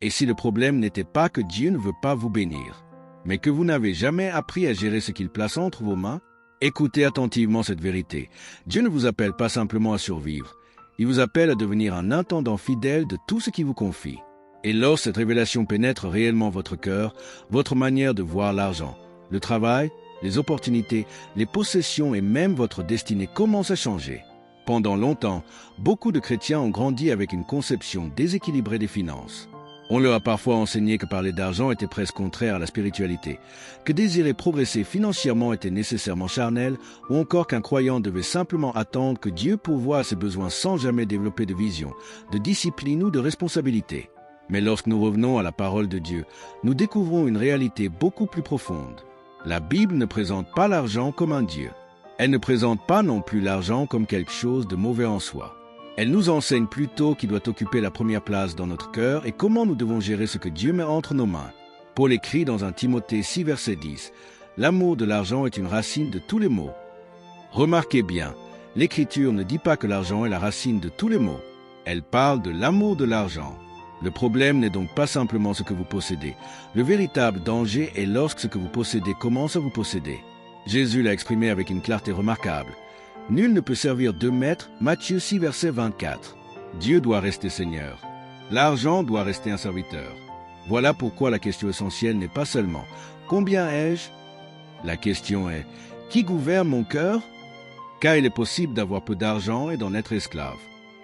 Et si le problème n'était pas que Dieu ne veut pas vous bénir, mais que vous n'avez jamais appris à gérer ce qu'il place entre vos mains, écoutez attentivement cette vérité. Dieu ne vous appelle pas simplement à survivre. Il vous appelle à devenir un intendant fidèle de tout ce qu'il vous confie. Et lorsque cette révélation pénètre réellement votre cœur, votre manière de voir l'argent, le travail, les opportunités, les possessions et même votre destinée commence à changer. Pendant longtemps, beaucoup de chrétiens ont grandi avec une conception déséquilibrée des finances. On leur a parfois enseigné que parler d'argent était presque contraire à la spiritualité, que désirer progresser financièrement était nécessairement charnel, ou encore qu'un croyant devait simplement attendre que Dieu pourvoie à ses besoins sans jamais développer de vision, de discipline ou de responsabilité. Mais lorsque nous revenons à la parole de Dieu, nous découvrons une réalité beaucoup plus profonde. La Bible ne présente pas l'argent comme un Dieu. Elle ne présente pas non plus l'argent comme quelque chose de mauvais en soi. Elle nous enseigne plutôt qu'il doit occuper la première place dans notre cœur et comment nous devons gérer ce que Dieu met entre nos mains. Paul écrit dans 1 Timothée 6, verset 10, « L'amour de l'argent est une racine de tous les maux. » Remarquez bien, l'Écriture ne dit pas que l'argent est la racine de tous les maux. Elle parle de l'amour de l'argent. Le problème n'est donc pas simplement ce que vous possédez. Le véritable danger est lorsque ce que vous possédez commence à vous posséder. Jésus l'a exprimé avec une clarté remarquable. Nul ne peut servir deux maîtres, Matthieu 6, verset 24. Dieu doit rester Seigneur. L'argent doit rester un serviteur. Voilà pourquoi la question essentielle n'est pas seulement « Combien ai-je » La question est « Qui gouverne mon cœur ?» Car il est possible d'avoir peu d'argent et d'en être esclave.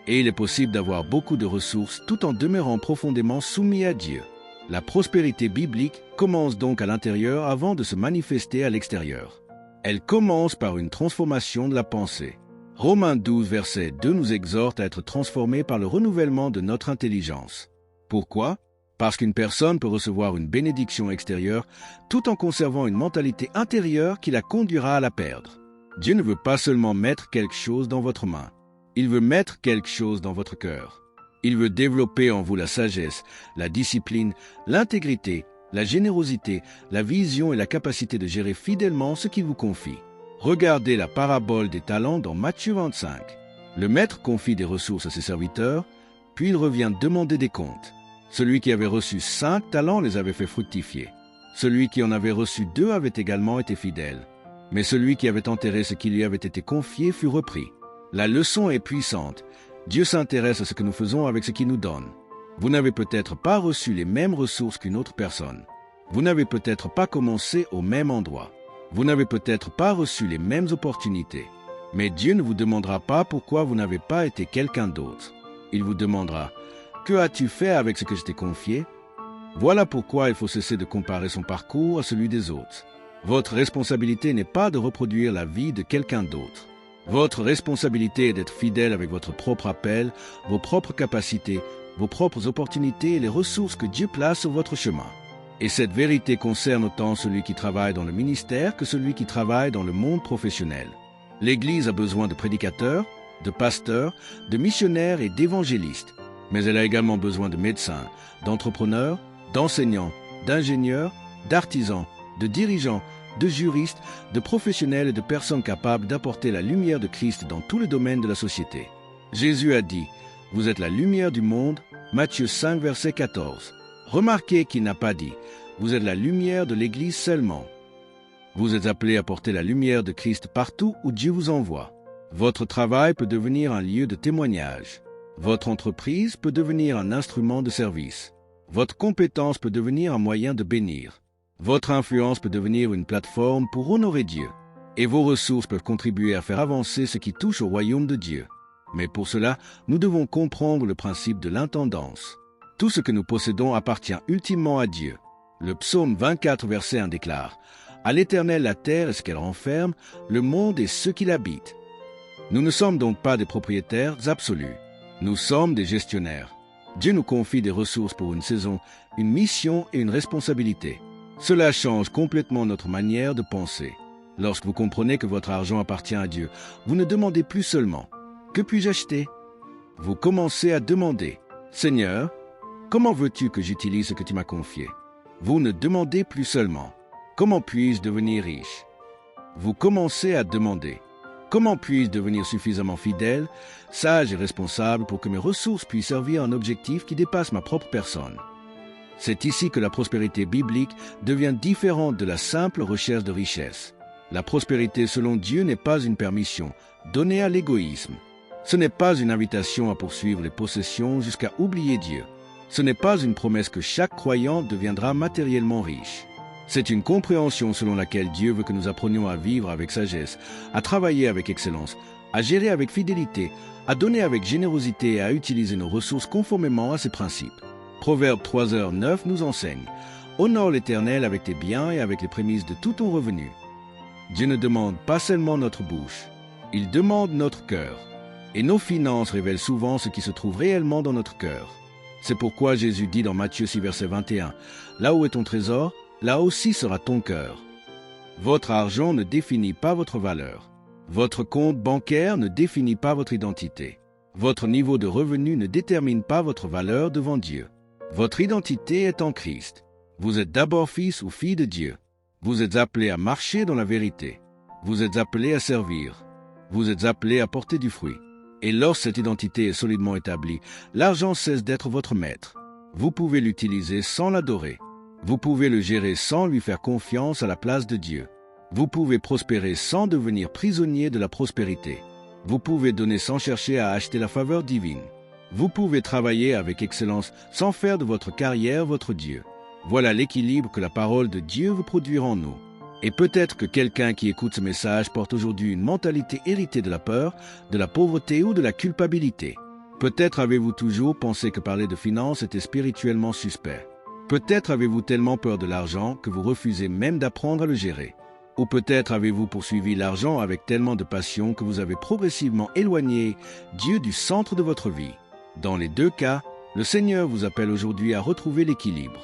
Et il est possible d'avoir beaucoup de ressources tout en demeurant profondément soumis à Dieu. La prospérité biblique commence donc à l'intérieur avant de se manifester à l'extérieur. Elle commence par une transformation de la pensée. Romains 12, verset 2 nous exhorte à être transformés par le renouvellement de notre intelligence. Pourquoi ? Parce qu'une personne peut recevoir une bénédiction extérieure tout en conservant une mentalité intérieure qui la conduira à la perdre. Dieu ne veut pas seulement mettre quelque chose dans votre main. Il veut mettre quelque chose dans votre cœur. Il veut développer en vous la sagesse, la discipline, l'intégrité, la générosité, la vision et la capacité de gérer fidèlement ce qu'il vous confie. Regardez la parabole des talents dans Matthieu 25. Le maître confie des ressources à ses serviteurs, puis il revient demander des comptes. Celui qui avait reçu 5 talents les avait fait fructifier. Celui qui en avait reçu 2 avait également été fidèle. Mais celui qui avait enterré ce qui lui avait été confié fut repris. La leçon est puissante. Dieu s'intéresse à ce que nous faisons avec ce qu'il nous donne. Vous n'avez peut-être pas reçu les mêmes ressources qu'une autre personne. Vous n'avez peut-être pas commencé au même endroit. Vous n'avez peut-être pas reçu les mêmes opportunités. Mais Dieu ne vous demandera pas pourquoi vous n'avez pas été quelqu'un d'autre. Il vous demandera « Que as-tu fait avec ce que je t'ai confié ?» Voilà pourquoi il faut cesser de comparer son parcours à celui des autres. Votre responsabilité n'est pas de reproduire la vie de quelqu'un d'autre. Votre responsabilité est d'être fidèle avec votre propre appel, vos propres capacités, vos propres opportunités et les ressources que Dieu place sur votre chemin. Et cette vérité concerne autant celui qui travaille dans le ministère que celui qui travaille dans le monde professionnel. L'Église a besoin de prédicateurs, de pasteurs, de missionnaires et d'évangélistes. Mais elle a également besoin de médecins, d'entrepreneurs, d'enseignants, d'ingénieurs, d'artisans, de dirigeants, de juristes, de professionnels et de personnes capables d'apporter la lumière de Christ dans tous les domaines de la société. Jésus a dit « Vous êtes la lumière du monde » Matthieu 5, verset 14. Remarquez qu'il n'a pas dit « Vous êtes la lumière de l'Église seulement ». Vous êtes appelés à porter la lumière de Christ partout où Dieu vous envoie. Votre travail peut devenir un lieu de témoignage. Votre entreprise peut devenir un instrument de service. Votre compétence peut devenir un moyen de bénir. Votre influence peut devenir une plateforme pour honorer Dieu. Et vos ressources peuvent contribuer à faire avancer ce qui touche au royaume de Dieu. Mais pour cela, nous devons comprendre le principe de l'intendance. Tout ce que nous possédons appartient ultimement à Dieu. Le psaume 24, verset 1 déclare « À l'Éternel la terre et ce qu'elle renferme, le monde et ceux qui l'habitent. » Nous ne sommes donc pas des propriétaires absolus. Nous sommes des gestionnaires. Dieu nous confie des ressources pour une saison, une mission et une responsabilité. Cela change complètement notre manière de penser. Lorsque vous comprenez que votre argent appartient à Dieu, vous ne demandez plus seulement « Que puis-je acheter ?» Vous commencez à demander « Seigneur, comment veux-tu que j'utilise ce que tu m'as confié ?» Vous ne demandez plus seulement « Comment puis-je devenir riche ?» Vous commencez à demander « Comment puis-je devenir suffisamment fidèle, sage et responsable pour que mes ressources puissent servir un objectif qui dépasse ma propre personne ?» C'est ici que la prospérité biblique devient différente de la simple recherche de richesse. La prospérité selon Dieu n'est pas une permission donnée à l'égoïsme. Ce n'est pas une invitation à poursuivre les possessions jusqu'à oublier Dieu. Ce n'est pas une promesse que chaque croyant deviendra matériellement riche. C'est une compréhension selon laquelle Dieu veut que nous apprenions à vivre avec sagesse, à travailler avec excellence, à gérer avec fidélité, à donner avec générosité et à utiliser nos ressources conformément à ses principes. Proverbe 3h9 nous enseigne « Honore l'Éternel avec tes biens et avec les prémices de tout ton revenu ». Dieu ne demande pas seulement notre bouche, il demande notre cœur. Et nos finances révèlent souvent ce qui se trouve réellement dans notre cœur. C'est pourquoi Jésus dit dans Matthieu 6, verset 21, « Là où est ton trésor, là aussi sera ton cœur. » Votre argent ne définit pas votre valeur. Votre compte bancaire ne définit pas votre identité. Votre niveau de revenu ne détermine pas votre valeur devant Dieu. Votre identité est en Christ. Vous êtes d'abord fils ou fille de Dieu. Vous êtes appelé à marcher dans la vérité. Vous êtes appelé à servir. Vous êtes appelé à porter du fruit. Et lorsque cette identité est solidement établie, l'argent cesse d'être votre maître. Vous pouvez l'utiliser sans l'adorer. Vous pouvez le gérer sans lui faire confiance à la place de Dieu. Vous pouvez prospérer sans devenir prisonnier de la prospérité. Vous pouvez donner sans chercher à acheter la faveur divine. Vous pouvez travailler avec excellence sans faire de votre carrière votre Dieu. Voilà l'équilibre que la parole de Dieu veut produire en nous. Et peut-être que quelqu'un qui écoute ce message porte aujourd'hui une mentalité héritée de la peur, de la pauvreté ou de la culpabilité. Peut-être avez-vous toujours pensé que parler de finances était spirituellement suspect. Peut-être avez-vous tellement peur de l'argent que vous refusez même d'apprendre à le gérer. Ou peut-être avez-vous poursuivi l'argent avec tellement de passion que vous avez progressivement éloigné Dieu du centre de votre vie. Dans les deux cas, le Seigneur vous appelle aujourd'hui à retrouver l'équilibre.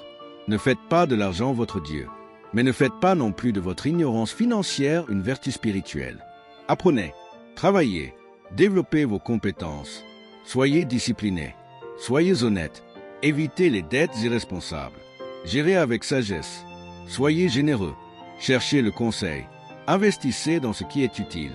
Ne faites pas de l'argent votre Dieu, mais ne faites pas non plus de votre ignorance financière une vertu spirituelle. Apprenez, travaillez, développez vos compétences, soyez disciplinés, soyez honnêtes, évitez les dettes irresponsables, gérez avec sagesse, soyez généreux, cherchez le conseil, investissez dans ce qui est utile,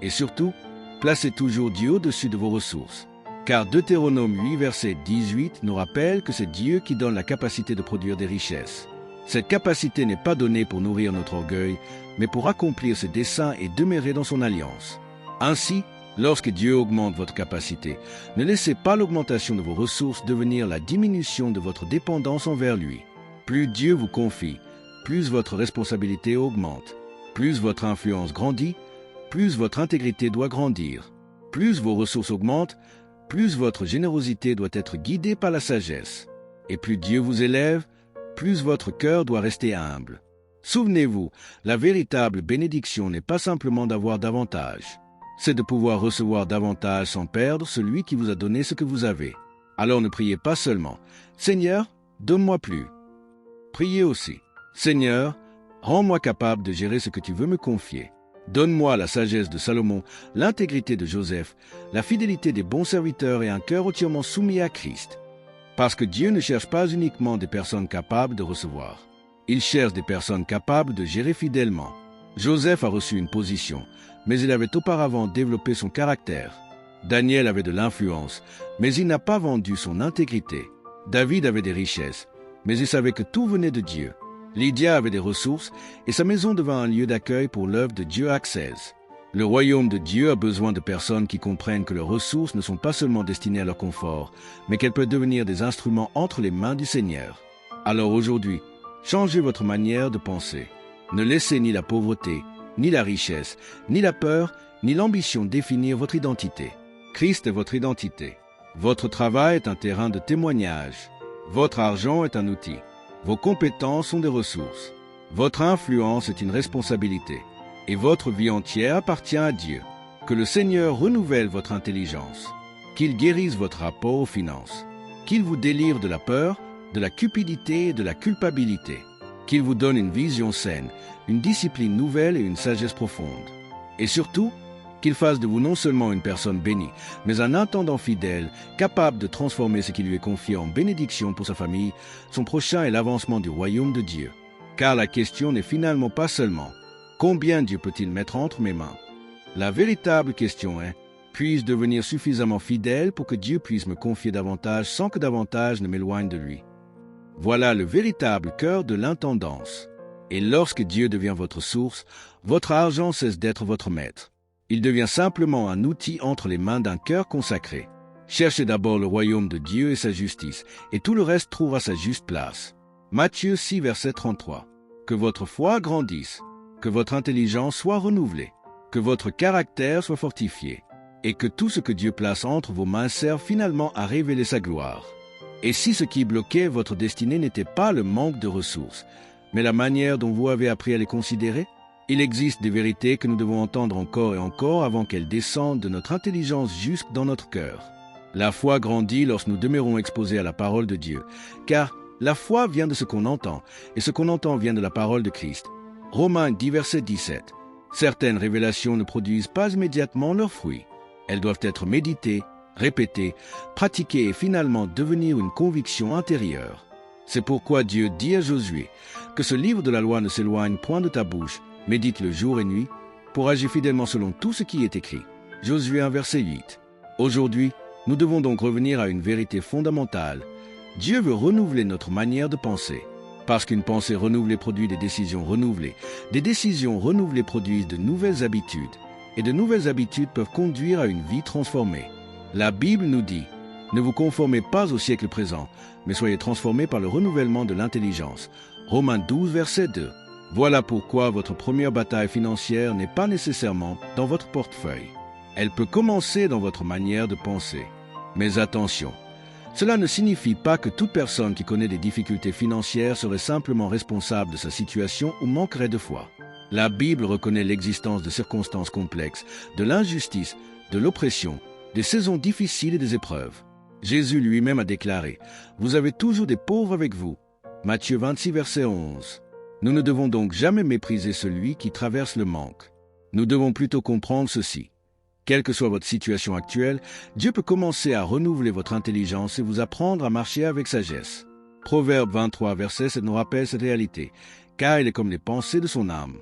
et surtout, placez toujours Dieu au-dessus de vos ressources. Car Deutéronome 8, verset 18 nous rappelle que c'est Dieu qui donne la capacité de produire des richesses. Cette capacité n'est pas donnée pour nourrir notre orgueil, mais pour accomplir ses desseins et demeurer dans son alliance. Ainsi, lorsque Dieu augmente votre capacité, ne laissez pas l'augmentation de vos ressources devenir la diminution de votre dépendance envers lui. Plus Dieu vous confie, plus votre responsabilité augmente. Plus votre influence grandit, plus votre intégrité doit grandir. Plus vos ressources augmentent, plus votre générosité doit être guidée par la sagesse. Et plus Dieu vous élève, plus votre cœur doit rester humble. Souvenez-vous, la véritable bénédiction n'est pas simplement d'avoir davantage. C'est de pouvoir recevoir davantage sans perdre celui qui vous a donné ce que vous avez. Alors ne priez pas seulement « Seigneur, donne-moi plus ». Priez aussi « Seigneur, rends-moi capable de gérer ce que tu veux me confier. Donne-moi la sagesse de Salomon, l'intégrité de Joseph, la fidélité des bons serviteurs et un cœur entièrement soumis à Christ. » Parce que Dieu ne cherche pas uniquement des personnes capables de recevoir. Il cherche des personnes capables de gérer fidèlement. Joseph a reçu une position, mais il avait auparavant développé son caractère. Daniel avait de l'influence, mais il n'a pas vendu son intégrité. David avait des richesses, mais il savait que tout venait de Dieu. Lydia avait des ressources, et sa maison devint un lieu d'accueil pour l'œuvre de Dieu Access. Le royaume de Dieu a besoin de personnes qui comprennent que leurs ressources ne sont pas seulement destinées à leur confort, mais qu'elles peuvent devenir des instruments entre les mains du Seigneur. Alors aujourd'hui, changez votre manière de penser. Ne laissez ni la pauvreté, ni la richesse, ni la peur, ni l'ambition définir votre identité. Christ est votre identité. Votre travail est un terrain de témoignage. Votre argent est un outil. Vos compétences sont des ressources. Votre influence est une responsabilité. Et votre vie entière appartient à Dieu. Que le Seigneur renouvelle votre intelligence. Qu'il guérisse votre rapport aux finances. Qu'il vous délivre de la peur, de la cupidité et de la culpabilité. Qu'il vous donne une vision saine, une discipline nouvelle et une sagesse profonde. Et surtout, qu'il fasse de vous non seulement une personne bénie, mais un intendant fidèle, capable de transformer ce qui lui est confié en bénédiction pour sa famille, son prochain et l'avancement du royaume de Dieu. Car la question n'est finalement pas seulement « Combien Dieu peut-il mettre entre mes mains ?» La véritable question est « Puis-je devenir suffisamment fidèle pour que Dieu puisse me confier davantage sans que davantage ne m'éloigne de lui ?» Voilà le véritable cœur de l'intendance. Et lorsque Dieu devient votre source, votre argent cesse d'être votre maître. Il devient simplement un outil entre les mains d'un cœur consacré. Cherchez d'abord le royaume de Dieu et sa justice, et tout le reste trouvera sa juste place. Matthieu 6, verset 33. Que votre foi grandisse, que votre intelligence soit renouvelée, que votre caractère soit fortifié, et que tout ce que Dieu place entre vos mains serve finalement à révéler sa gloire. Et si ce qui bloquait votre destinée n'était pas le manque de ressources, mais la manière dont vous avez appris à les considérer, il existe des vérités que nous devons entendre encore et encore avant qu'elles descendent de notre intelligence jusque dans notre cœur. La foi grandit lorsque nous demeurons exposés à la parole de Dieu, car la foi vient de ce qu'on entend, et ce qu'on entend vient de la parole de Christ. Romains 10, verset 17. Certaines révélations ne produisent pas immédiatement leurs fruits. Elles doivent être méditées, répétées, pratiquées et finalement devenir une conviction intérieure. C'est pourquoi Dieu dit à Josué que ce livre de la loi ne s'éloigne point de ta bouche, médite-le jour et nuit, pour agir fidèlement selon tout ce qui est écrit. Josué 1, verset 8. Aujourd'hui, nous devons donc revenir à une vérité fondamentale. Dieu veut renouveler notre manière de penser. Parce qu'une pensée renouvelée produit des décisions renouvelées. Des décisions renouvelées produisent de nouvelles habitudes. Et de nouvelles habitudes peuvent conduire à une vie transformée. La Bible nous dit « Ne vous conformez pas au siècle présent, mais soyez transformés par le renouvellement de l'intelligence. » Romains 12, verset 2. Voilà pourquoi votre première bataille financière n'est pas nécessairement dans votre portefeuille. Elle peut commencer dans votre manière de penser. Mais attention, cela ne signifie pas que toute personne qui connaît des difficultés financières serait simplement responsable de sa situation ou manquerait de foi. La Bible reconnaît l'existence de circonstances complexes, de l'injustice, de l'oppression, des saisons difficiles et des épreuves. Jésus lui-même a déclaré « Vous avez toujours des pauvres avec vous » Matthieu 26, verset 11. Nous ne devons donc jamais mépriser celui qui traverse le manque. Nous devons plutôt comprendre ceci. Quelle que soit votre situation actuelle, Dieu peut commencer à renouveler votre intelligence et vous apprendre à marcher avec sagesse. Proverbe 23, verset 7 nous rappelle cette réalité, car il est comme les pensées de son âme.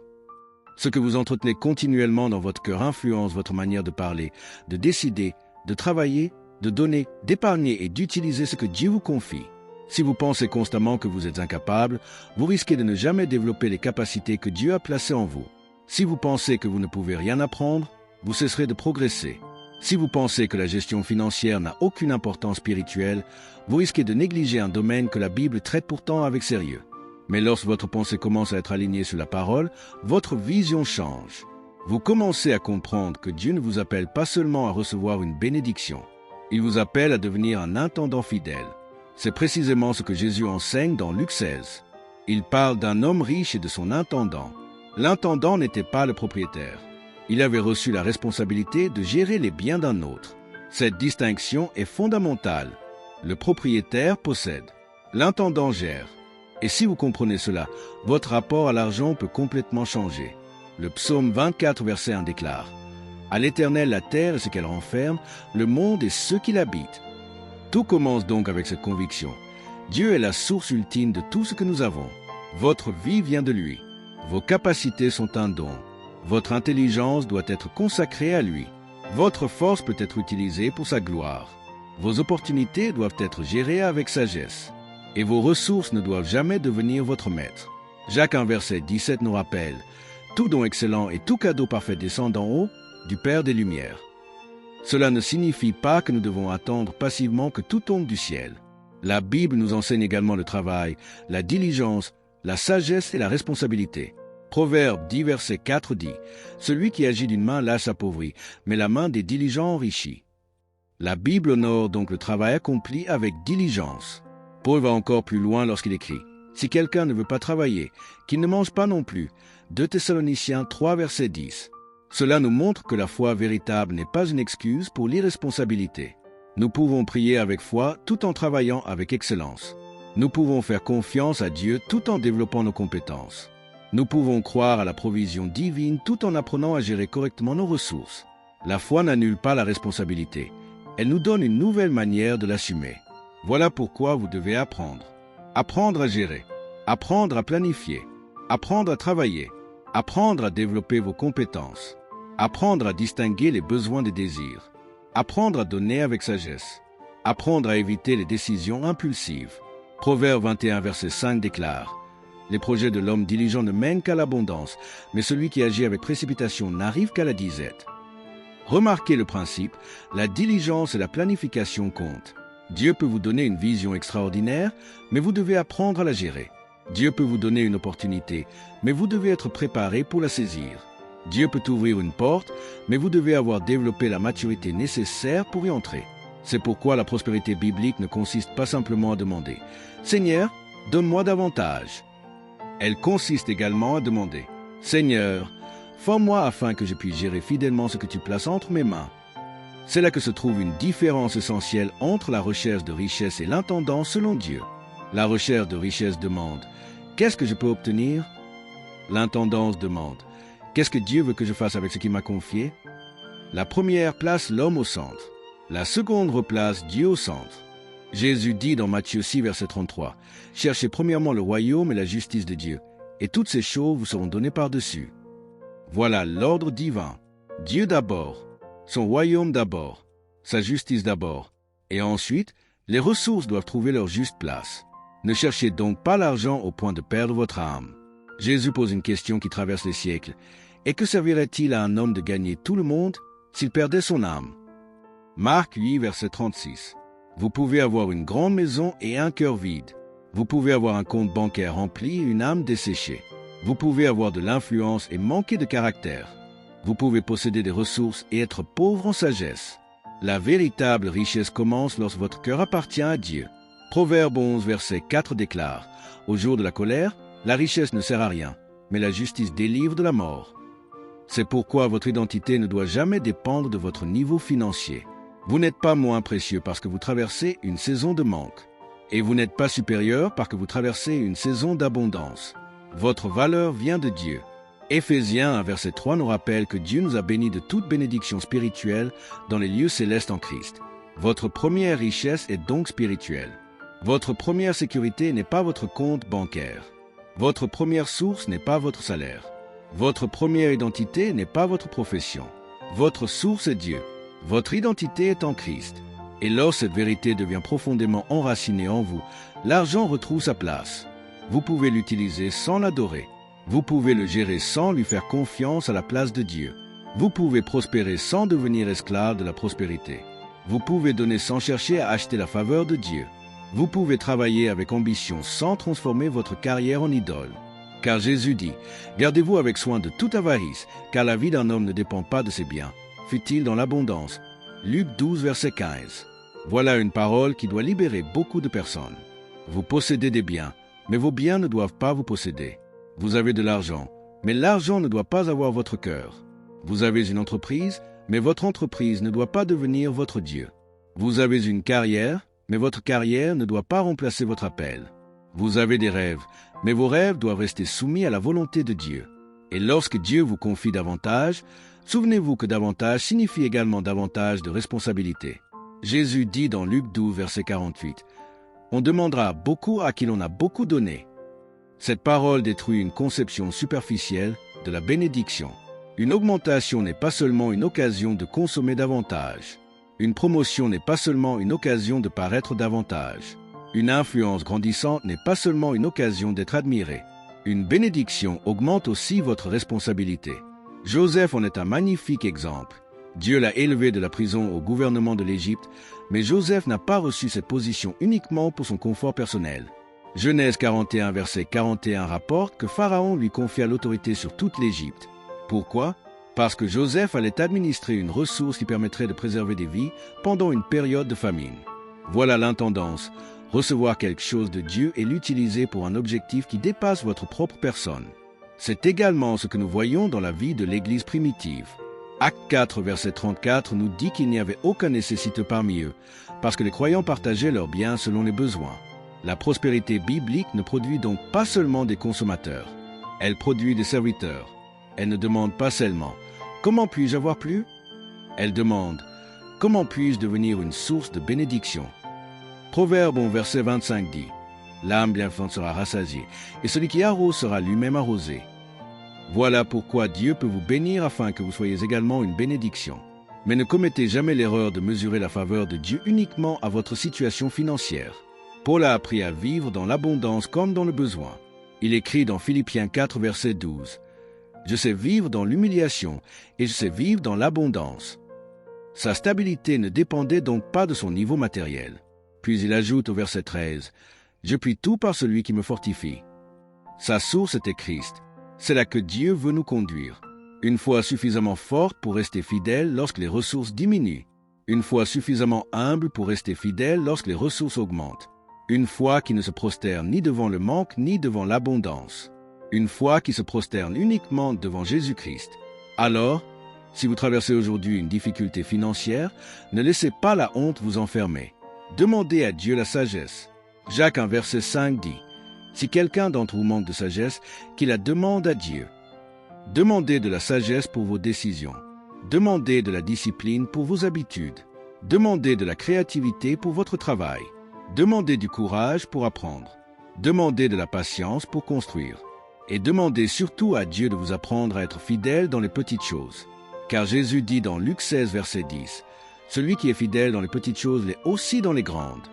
Ce que vous entretenez continuellement dans votre cœur influence votre manière de parler, de décider, de travailler, de donner, d'épargner et d'utiliser ce que Dieu vous confie. Si vous pensez constamment que vous êtes incapable, vous risquez de ne jamais développer les capacités que Dieu a placées en vous. Si vous pensez que vous ne pouvez rien apprendre, vous cesserez de progresser. Si vous pensez que la gestion financière n'a aucune importance spirituelle, vous risquez de négliger un domaine que la Bible traite pourtant avec sérieux. Mais lorsque votre pensée commence à être alignée sur la parole, votre vision change. Vous commencez à comprendre que Dieu ne vous appelle pas seulement à recevoir une bénédiction. Il vous appelle à devenir un intendant fidèle. C'est précisément ce que Jésus enseigne dans Luc 16. Il parle d'un homme riche et de son intendant. L'intendant n'était pas le propriétaire. Il avait reçu la responsabilité de gérer les biens d'un autre. Cette distinction est fondamentale. Le propriétaire possède, l'intendant gère. Et si vous comprenez cela, votre rapport à l'argent peut complètement changer. Le psaume 24, verset 1 déclare « À l'Éternel la terre et ce qu'elle renferme, le monde et ceux qui l'habitent. » Tout commence donc avec cette conviction. Dieu est la source ultime de tout ce que nous avons. Votre vie vient de lui. Vos capacités sont un don. Votre intelligence doit être consacrée à lui. Votre force peut être utilisée pour sa gloire. Vos opportunités doivent être gérées avec sagesse. Et vos ressources ne doivent jamais devenir votre maître. Jacques 1, verset 17 nous rappelle « Tout don excellent et tout cadeau parfait descend d'en haut, du Père des Lumières. » Cela ne signifie pas que nous devons attendre passivement que tout tombe du ciel. La Bible nous enseigne également le travail, la diligence, la sagesse et la responsabilité. Proverbe 10, verset 4 dit « Celui qui agit d'une main lâche s'appauvrit, mais la main des diligents enrichit. » La Bible honore donc le travail accompli avec diligence. Paul va encore plus loin lorsqu'il écrit « Si quelqu'un ne veut pas travailler, qu'il ne mange pas non plus. » 2 Thessaloniciens 3, verset 10. Cela nous montre que la foi véritable n'est pas une excuse pour l'irresponsabilité. Nous pouvons prier avec foi tout en travaillant avec excellence. Nous pouvons faire confiance à Dieu tout en développant nos compétences. Nous pouvons croire à la provision divine tout en apprenant à gérer correctement nos ressources. La foi n'annule pas la responsabilité. Elle nous donne une nouvelle manière de l'assumer. Voilà pourquoi vous devez apprendre. Apprendre à gérer. Apprendre à planifier. Apprendre à travailler. Apprendre à développer vos compétences. Apprendre à distinguer les besoins des désirs. Apprendre à donner avec sagesse. Apprendre à éviter les décisions impulsives. Proverbe 21, verset 5 déclare « Les projets de l'homme diligent ne mènent qu'à l'abondance, mais celui qui agit avec précipitation n'arrive qu'à la disette. » Remarquez le principe, la diligence et la planification comptent. Dieu peut vous donner une vision extraordinaire, mais vous devez apprendre à la gérer. Dieu peut vous donner une opportunité, mais vous devez être préparé pour la saisir. Dieu peut ouvrir une porte, mais vous devez avoir développé la maturité nécessaire pour y entrer. C'est pourquoi la prospérité biblique ne consiste pas simplement à demander « Seigneur, donne-moi davantage ». Elle consiste également à demander « Seigneur, forme-moi afin que je puisse gérer fidèlement ce que tu places entre mes mains ». C'est là que se trouve une différence essentielle entre la recherche de richesse et l'intendance selon Dieu. La recherche de richesse demande « Qu'est-ce que je peux obtenir ?» L'intendance demande « Qu'est-ce que Dieu veut que je fasse avec ce qu'il m'a confié ?» La première place l'homme au centre. La seconde replace Dieu au centre. Jésus dit dans Matthieu 6, verset 33, « Cherchez premièrement le royaume et la justice de Dieu, et toutes ces choses vous seront données par-dessus. » Voilà l'ordre divin. Dieu d'abord, son royaume d'abord, sa justice d'abord, et ensuite, les ressources doivent trouver leur juste place. Ne cherchez donc pas l'argent au point de perdre votre âme. Jésus pose une question qui traverse les siècles. Et que servirait-il à un homme de gagner tout le monde s'il perdait son âme? Marc 8, verset 36. Vous pouvez avoir une grande maison et un cœur vide. Vous pouvez avoir un compte bancaire rempli et une âme desséchée. Vous pouvez avoir de l'influence et manquer de caractère. Vous pouvez posséder des ressources et être pauvre en sagesse. La véritable richesse commence lorsque votre cœur appartient à Dieu. Proverbe 11, verset 4 déclare « Au jour de la colère, la richesse ne sert à rien, mais la justice délivre de la mort. » C'est pourquoi votre identité ne doit jamais dépendre de votre niveau financier. Vous n'êtes pas moins précieux parce que vous traversez une saison de manque. Et vous n'êtes pas supérieur parce que vous traversez une saison d'abondance. Votre valeur vient de Dieu. Éphésiens 1, verset 3 nous rappelle que Dieu nous a bénis de toute bénédiction spirituelle dans les lieux célestes en Christ. Votre première richesse est donc spirituelle. Votre première sécurité n'est pas votre compte bancaire. Votre première source n'est pas votre salaire. Votre première identité n'est pas votre profession. Votre source est Dieu. Votre identité est en Christ. Et lorsque cette vérité devient profondément enracinée en vous, l'argent retrouve sa place. Vous pouvez l'utiliser sans l'adorer. Vous pouvez le gérer sans lui faire confiance à la place de Dieu. Vous pouvez prospérer sans devenir esclave de la prospérité. Vous pouvez donner sans chercher à acheter la faveur de Dieu. Vous pouvez travailler avec ambition sans transformer votre carrière en idole. Car Jésus dit, « Gardez-vous avec soin de toute avarice, car la vie d'un homme ne dépend pas de ses biens, fût-il dans l'abondance. » Luc 12, verset 15. Voilà une parole qui doit libérer beaucoup de personnes. Vous possédez des biens, mais vos biens ne doivent pas vous posséder. Vous avez de l'argent, mais l'argent ne doit pas avoir votre cœur. Vous avez une entreprise, mais votre entreprise ne doit pas devenir votre Dieu. Vous avez une carrière, mais votre carrière ne doit pas remplacer votre appel. Vous avez des rêves, mais vos rêves doivent rester soumis à la volonté de Dieu. Et lorsque Dieu vous confie davantage, souvenez-vous que davantage signifie également davantage de responsabilité. Jésus dit dans Luc 12, verset 48, « On demandera beaucoup à qui l'on a beaucoup donné. » Cette parole détruit une conception superficielle de la bénédiction. Une augmentation n'est pas seulement une occasion de consommer davantage. Une promotion n'est pas seulement une occasion de paraître davantage. Une influence grandissante n'est pas seulement une occasion d'être admiré. Une bénédiction augmente aussi votre responsabilité. Joseph en est un magnifique exemple. Dieu l'a élevé de la prison au gouvernement de l'Égypte, mais Joseph n'a pas reçu cette position uniquement pour son confort personnel. Genèse 41, verset 41 rapporte que Pharaon lui confia l'autorité sur toute l'Égypte. Pourquoi? Parce que Joseph allait administrer une ressource qui permettrait de préserver des vies pendant une période de famine. Voilà l'intendance. Recevoir quelque chose de Dieu et l'utiliser pour un objectif qui dépasse votre propre personne. C'est également ce que nous voyons dans la vie de l'Église primitive. Acte 4, verset 34 nous dit qu'il n'y avait aucun nécessiteux parmi eux, parce que les croyants partageaient leurs biens selon les besoins. La prospérité biblique ne produit donc pas seulement des consommateurs, elle produit des serviteurs. Elle ne demande pas seulement « Comment puis-je avoir plus ?» Elle demande « Comment puis-je devenir une source de bénédiction ?» Proverbe verset 25 dit « L'âme bienfaisante sera rassasiée, et celui qui arrose sera lui-même arrosé. » Voilà pourquoi Dieu peut vous bénir afin que vous soyez également une bénédiction. Mais ne commettez jamais l'erreur de mesurer la faveur de Dieu uniquement à votre situation financière. Paul a appris à vivre dans l'abondance comme dans le besoin. Il écrit dans Philippiens 4, verset 12, « Je sais vivre dans l'humiliation et je sais vivre dans l'abondance. » Sa stabilité ne dépendait donc pas de son niveau matériel. Puis il ajoute au verset 13, « Je puis tout par celui qui me fortifie. » Sa source était Christ. C'est là que Dieu veut nous conduire. Une foi suffisamment forte pour rester fidèle lorsque les ressources diminuent. Une foi suffisamment humble pour rester fidèle lorsque les ressources augmentent. Une foi qui ne se prosterne ni devant le manque ni devant l'abondance. Une foi qui se prosterne uniquement devant Jésus-Christ. Alors, si vous traversez aujourd'hui une difficulté financière, ne laissez pas la honte vous enfermer. Demandez à Dieu la sagesse. Jacques 1, verset 5 dit, « Si quelqu'un d'entre vous manque de sagesse, qu'il la demande à Dieu. » Demandez de la sagesse pour vos décisions. Demandez de la discipline pour vos habitudes. Demandez de la créativité pour votre travail. Demandez du courage pour apprendre. Demandez de la patience pour construire. Et demandez surtout à Dieu de vous apprendre à être fidèle dans les petites choses. Car Jésus dit dans Luc 16, verset 10, « Celui qui est fidèle dans les petites choses l'est aussi dans les grandes. »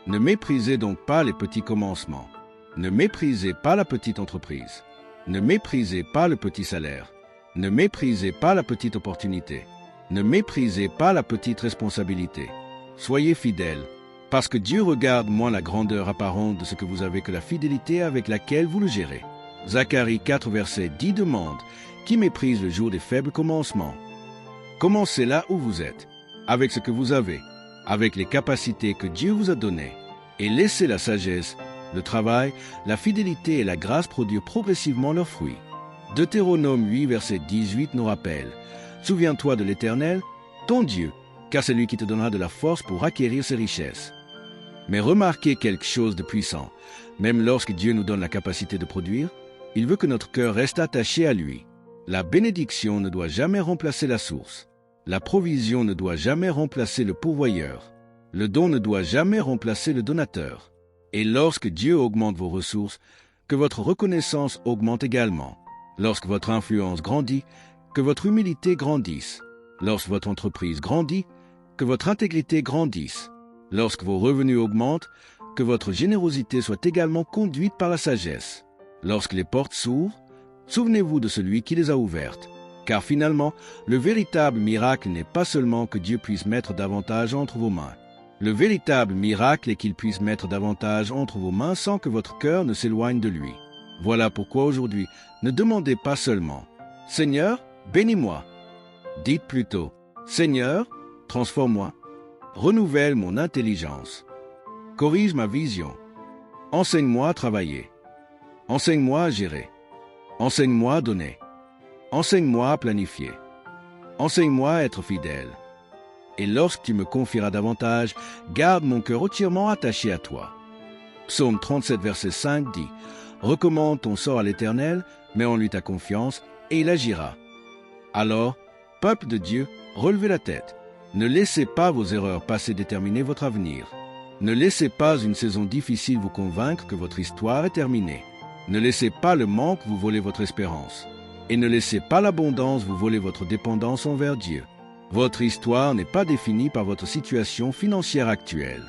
Ne méprisez donc pas les petits commencements. Ne méprisez pas la petite entreprise. Ne méprisez pas le petit salaire. Ne méprisez pas la petite opportunité. Ne méprisez pas la petite responsabilité. Soyez fidèles, parce que Dieu regarde moins la grandeur apparente de ce que vous avez que la fidélité avec laquelle vous le gérez. Zacharie 4, verset 10 demande, « Qui méprise le jour des faibles commencements ?» Commencez là où vous êtes, avec ce que vous avez, avec les capacités que Dieu vous a données, et laissez la sagesse, le travail, la fidélité et la grâce produire progressivement leurs fruits. Deutéronome 8, verset 18 nous rappelle, « Souviens-toi de l'Éternel, ton Dieu, car c'est lui qui te donnera de la force pour acquérir ses richesses. » Mais remarquez quelque chose de puissant. Même lorsque Dieu nous donne la capacité de produire, il veut que notre cœur reste attaché à lui. La bénédiction ne doit jamais remplacer la source. La provision ne doit jamais remplacer le pourvoyeur. Le don ne doit jamais remplacer le donateur. Et lorsque Dieu augmente vos ressources, que votre reconnaissance augmente également. Lorsque votre influence grandit, que votre humilité grandisse. Lorsque votre entreprise grandit, que votre intégrité grandisse. Lorsque vos revenus augmentent, que votre générosité soit également conduite par la sagesse. Lorsque les portes s'ouvrent, souvenez-vous de celui qui les a ouvertes. Car finalement, le véritable miracle n'est pas seulement que Dieu puisse mettre davantage entre vos mains. Le véritable miracle est qu'il puisse mettre davantage entre vos mains sans que votre cœur ne s'éloigne de lui. Voilà pourquoi aujourd'hui, ne demandez pas seulement « Seigneur, bénis-moi ». Dites plutôt « Seigneur, transforme-moi, renouvelle mon intelligence, corrige ma vision, enseigne-moi à travailler, enseigne-moi à gérer, enseigne-moi à donner, enseigne-moi à planifier, enseigne-moi à être fidèle. Et lorsque tu me confieras davantage, garde mon cœur entièrement attaché à toi. » Psaume 37, verset 5 dit, « Recommande ton sort à l'Éternel, mets en lui ta confiance, et il agira. » Alors, peuple de Dieu, relevez la tête. Ne laissez pas vos erreurs passées déterminer votre avenir. Ne laissez pas une saison difficile vous convaincre que votre histoire est terminée. Ne laissez pas le manque vous voler votre espérance. Et ne laissez pas l'abondance vous voler votre dépendance envers Dieu. Votre histoire n'est pas définie par votre situation financière actuelle.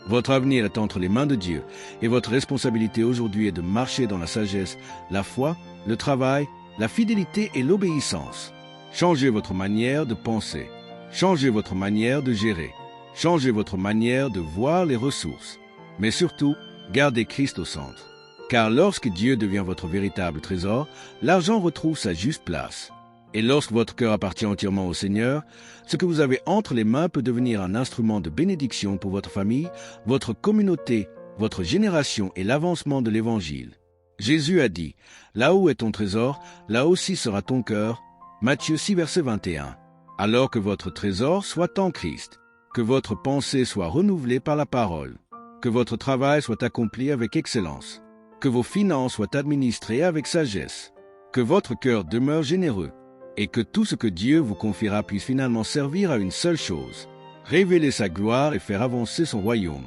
Votre avenir est entre les mains de Dieu et votre responsabilité aujourd'hui est de marcher dans la sagesse, la foi, le travail, la fidélité et l'obéissance. Changez votre manière de penser. Changez votre manière de gérer. Changez votre manière de voir les ressources. Mais surtout, gardez Christ au centre. Car lorsque Dieu devient votre véritable trésor, l'argent retrouve sa juste place. Et lorsque votre cœur appartient entièrement au Seigneur, ce que vous avez entre les mains peut devenir un instrument de bénédiction pour votre famille, votre communauté, votre génération et l'avancement de l'Évangile. Jésus a dit, « Là où est ton trésor, là aussi sera ton cœur. » Matthieu 6, verset 21. Alors que votre trésor soit en Christ, que votre pensée soit renouvelée par la parole, que votre travail soit accompli avec excellence, que vos finances soient administrées avec sagesse, que votre cœur demeure généreux, et que tout ce que Dieu vous confiera puisse finalement servir à une seule chose, révéler sa gloire et faire avancer son royaume.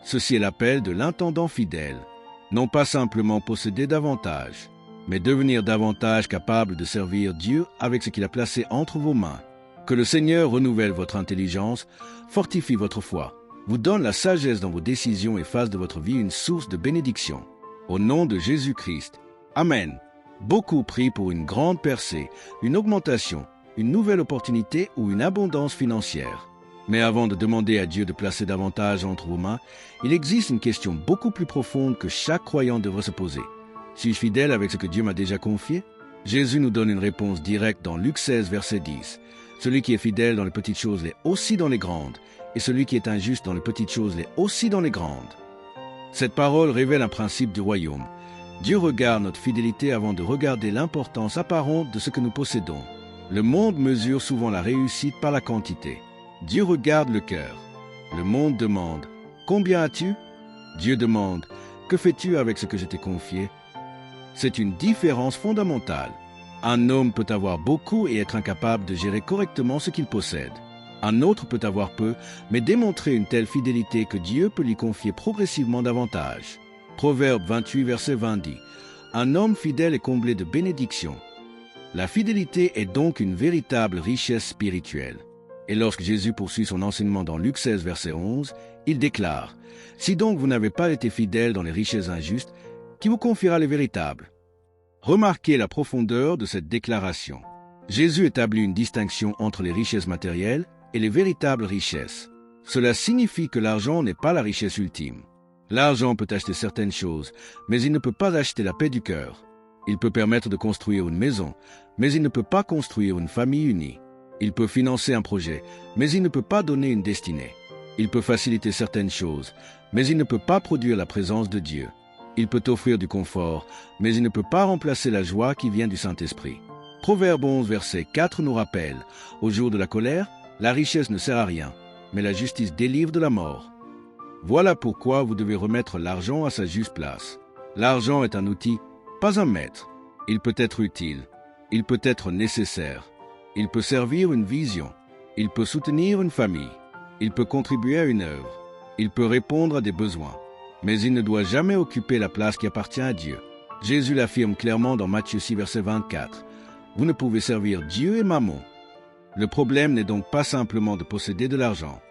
Ceci est l'appel de l'intendant fidèle. Non pas simplement posséder davantage, mais devenir davantage capable de servir Dieu avec ce qu'il a placé entre vos mains. Que le Seigneur renouvelle votre intelligence, fortifie votre foi vous donne la sagesse dans vos décisions et fasse de votre vie une source de bénédiction. Au nom de Jésus-Christ. Amen. Beaucoup prient pour une grande percée, une augmentation, une nouvelle opportunité ou une abondance financière. Mais avant de demander à Dieu de placer davantage entre vos mains, il existe une question beaucoup plus profonde que chaque croyant devrait se poser. Suis-je fidèle avec ce que Dieu m'a déjà confié? Jésus nous donne une réponse directe dans Luc 16, verset 10. Celui qui est fidèle dans les petites choses l'est aussi dans les grandes, et celui qui est injuste dans les petites choses l'est aussi dans les grandes. Cette parole révèle un principe du royaume. Dieu regarde notre fidélité avant de regarder l'importance apparente de ce que nous possédons. Le monde mesure souvent la réussite par la quantité. Dieu regarde le cœur. Le monde demande « Combien as-tu » Dieu demande « Que fais-tu avec ce que je t'ai confié » C'est une différence fondamentale. Un homme peut avoir beaucoup et être incapable de gérer correctement ce qu'il possède. Un autre peut avoir peu, mais démontrer une telle fidélité que Dieu peut lui confier progressivement davantage. Proverbe 28, verset 20 dit « Un homme fidèle est comblé de bénédictions. » La fidélité est donc une véritable richesse spirituelle. Et lorsque Jésus poursuit son enseignement dans Luc 16, verset 11, il déclare « Si donc vous n'avez pas été fidèle dans les richesses injustes, qui vous confiera les véritables ?» Remarquez la profondeur de cette déclaration. Jésus établit une distinction entre les richesses matérielles et les véritables richesses. Cela signifie que l'argent n'est pas la richesse ultime. L'argent peut acheter certaines choses, mais il ne peut pas acheter la paix du cœur. Il peut permettre de construire une maison, mais il ne peut pas construire une famille unie. Il peut financer un projet, mais il ne peut pas donner une destinée. Il peut faciliter certaines choses, mais il ne peut pas produire la présence de Dieu. Il peut offrir du confort, mais il ne peut pas remplacer la joie qui vient du Saint-Esprit. Proverbe 11, verset 4 nous rappelle « Au jour de la colère, la richesse ne sert à rien, mais la justice délivre de la mort. » Voilà pourquoi vous devez remettre l'argent à sa juste place. L'argent est un outil, pas un maître. Il peut être utile, il peut être nécessaire. Il peut servir une vision, il peut soutenir une famille, il peut contribuer à une œuvre, il peut répondre à des besoins, mais il ne doit jamais occuper la place qui appartient à Dieu. Jésus l'affirme clairement dans Matthieu 6, verset 24. Vous ne pouvez servir Dieu et Mammon. Le problème n'est donc pas simplement de posséder de l'argent.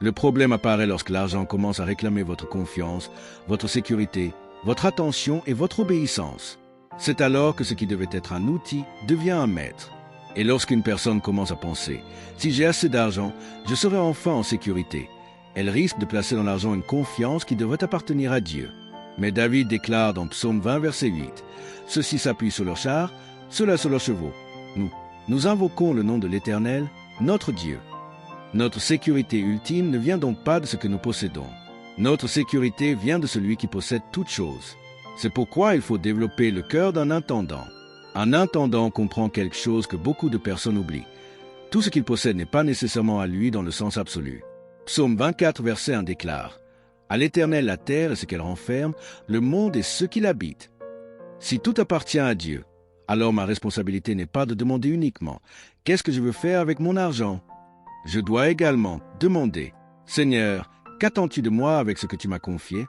Le problème apparaît lorsque l'argent commence à réclamer votre confiance, votre sécurité, votre attention et votre obéissance. C'est alors que ce qui devait être un outil devient un maître. Et lorsqu'une personne commence à penser « Si j'ai assez d'argent, je serai enfin en sécurité », elle risque de placer dans l'argent une confiance qui devrait appartenir à Dieu. Mais David déclare dans Psaume 20, verset 8 « Ceux-ci s'appuient sur leurs chars, ceux-là sur leurs chevaux. Nous invoquons le nom de l'Éternel, notre Dieu. » Notre sécurité ultime ne vient donc pas de ce que nous possédons. Notre sécurité vient de celui qui possède toutes choses. C'est pourquoi il faut développer le cœur d'un intendant. Un intendant comprend quelque chose que beaucoup de personnes oublient. Tout ce qu'il possède n'est pas nécessairement à lui dans le sens absolu. Psaume 24, verset 1 déclare « À l'Éternel la terre et ce qu'elle renferme, le monde et ceux qui l'habitent. » Si tout appartient à Dieu, alors ma responsabilité n'est pas de demander uniquement « Qu'est-ce que je veux faire avec mon argent ?» Je dois également demander « Seigneur, qu'attends-tu de moi avec ce que tu m'as confié ?»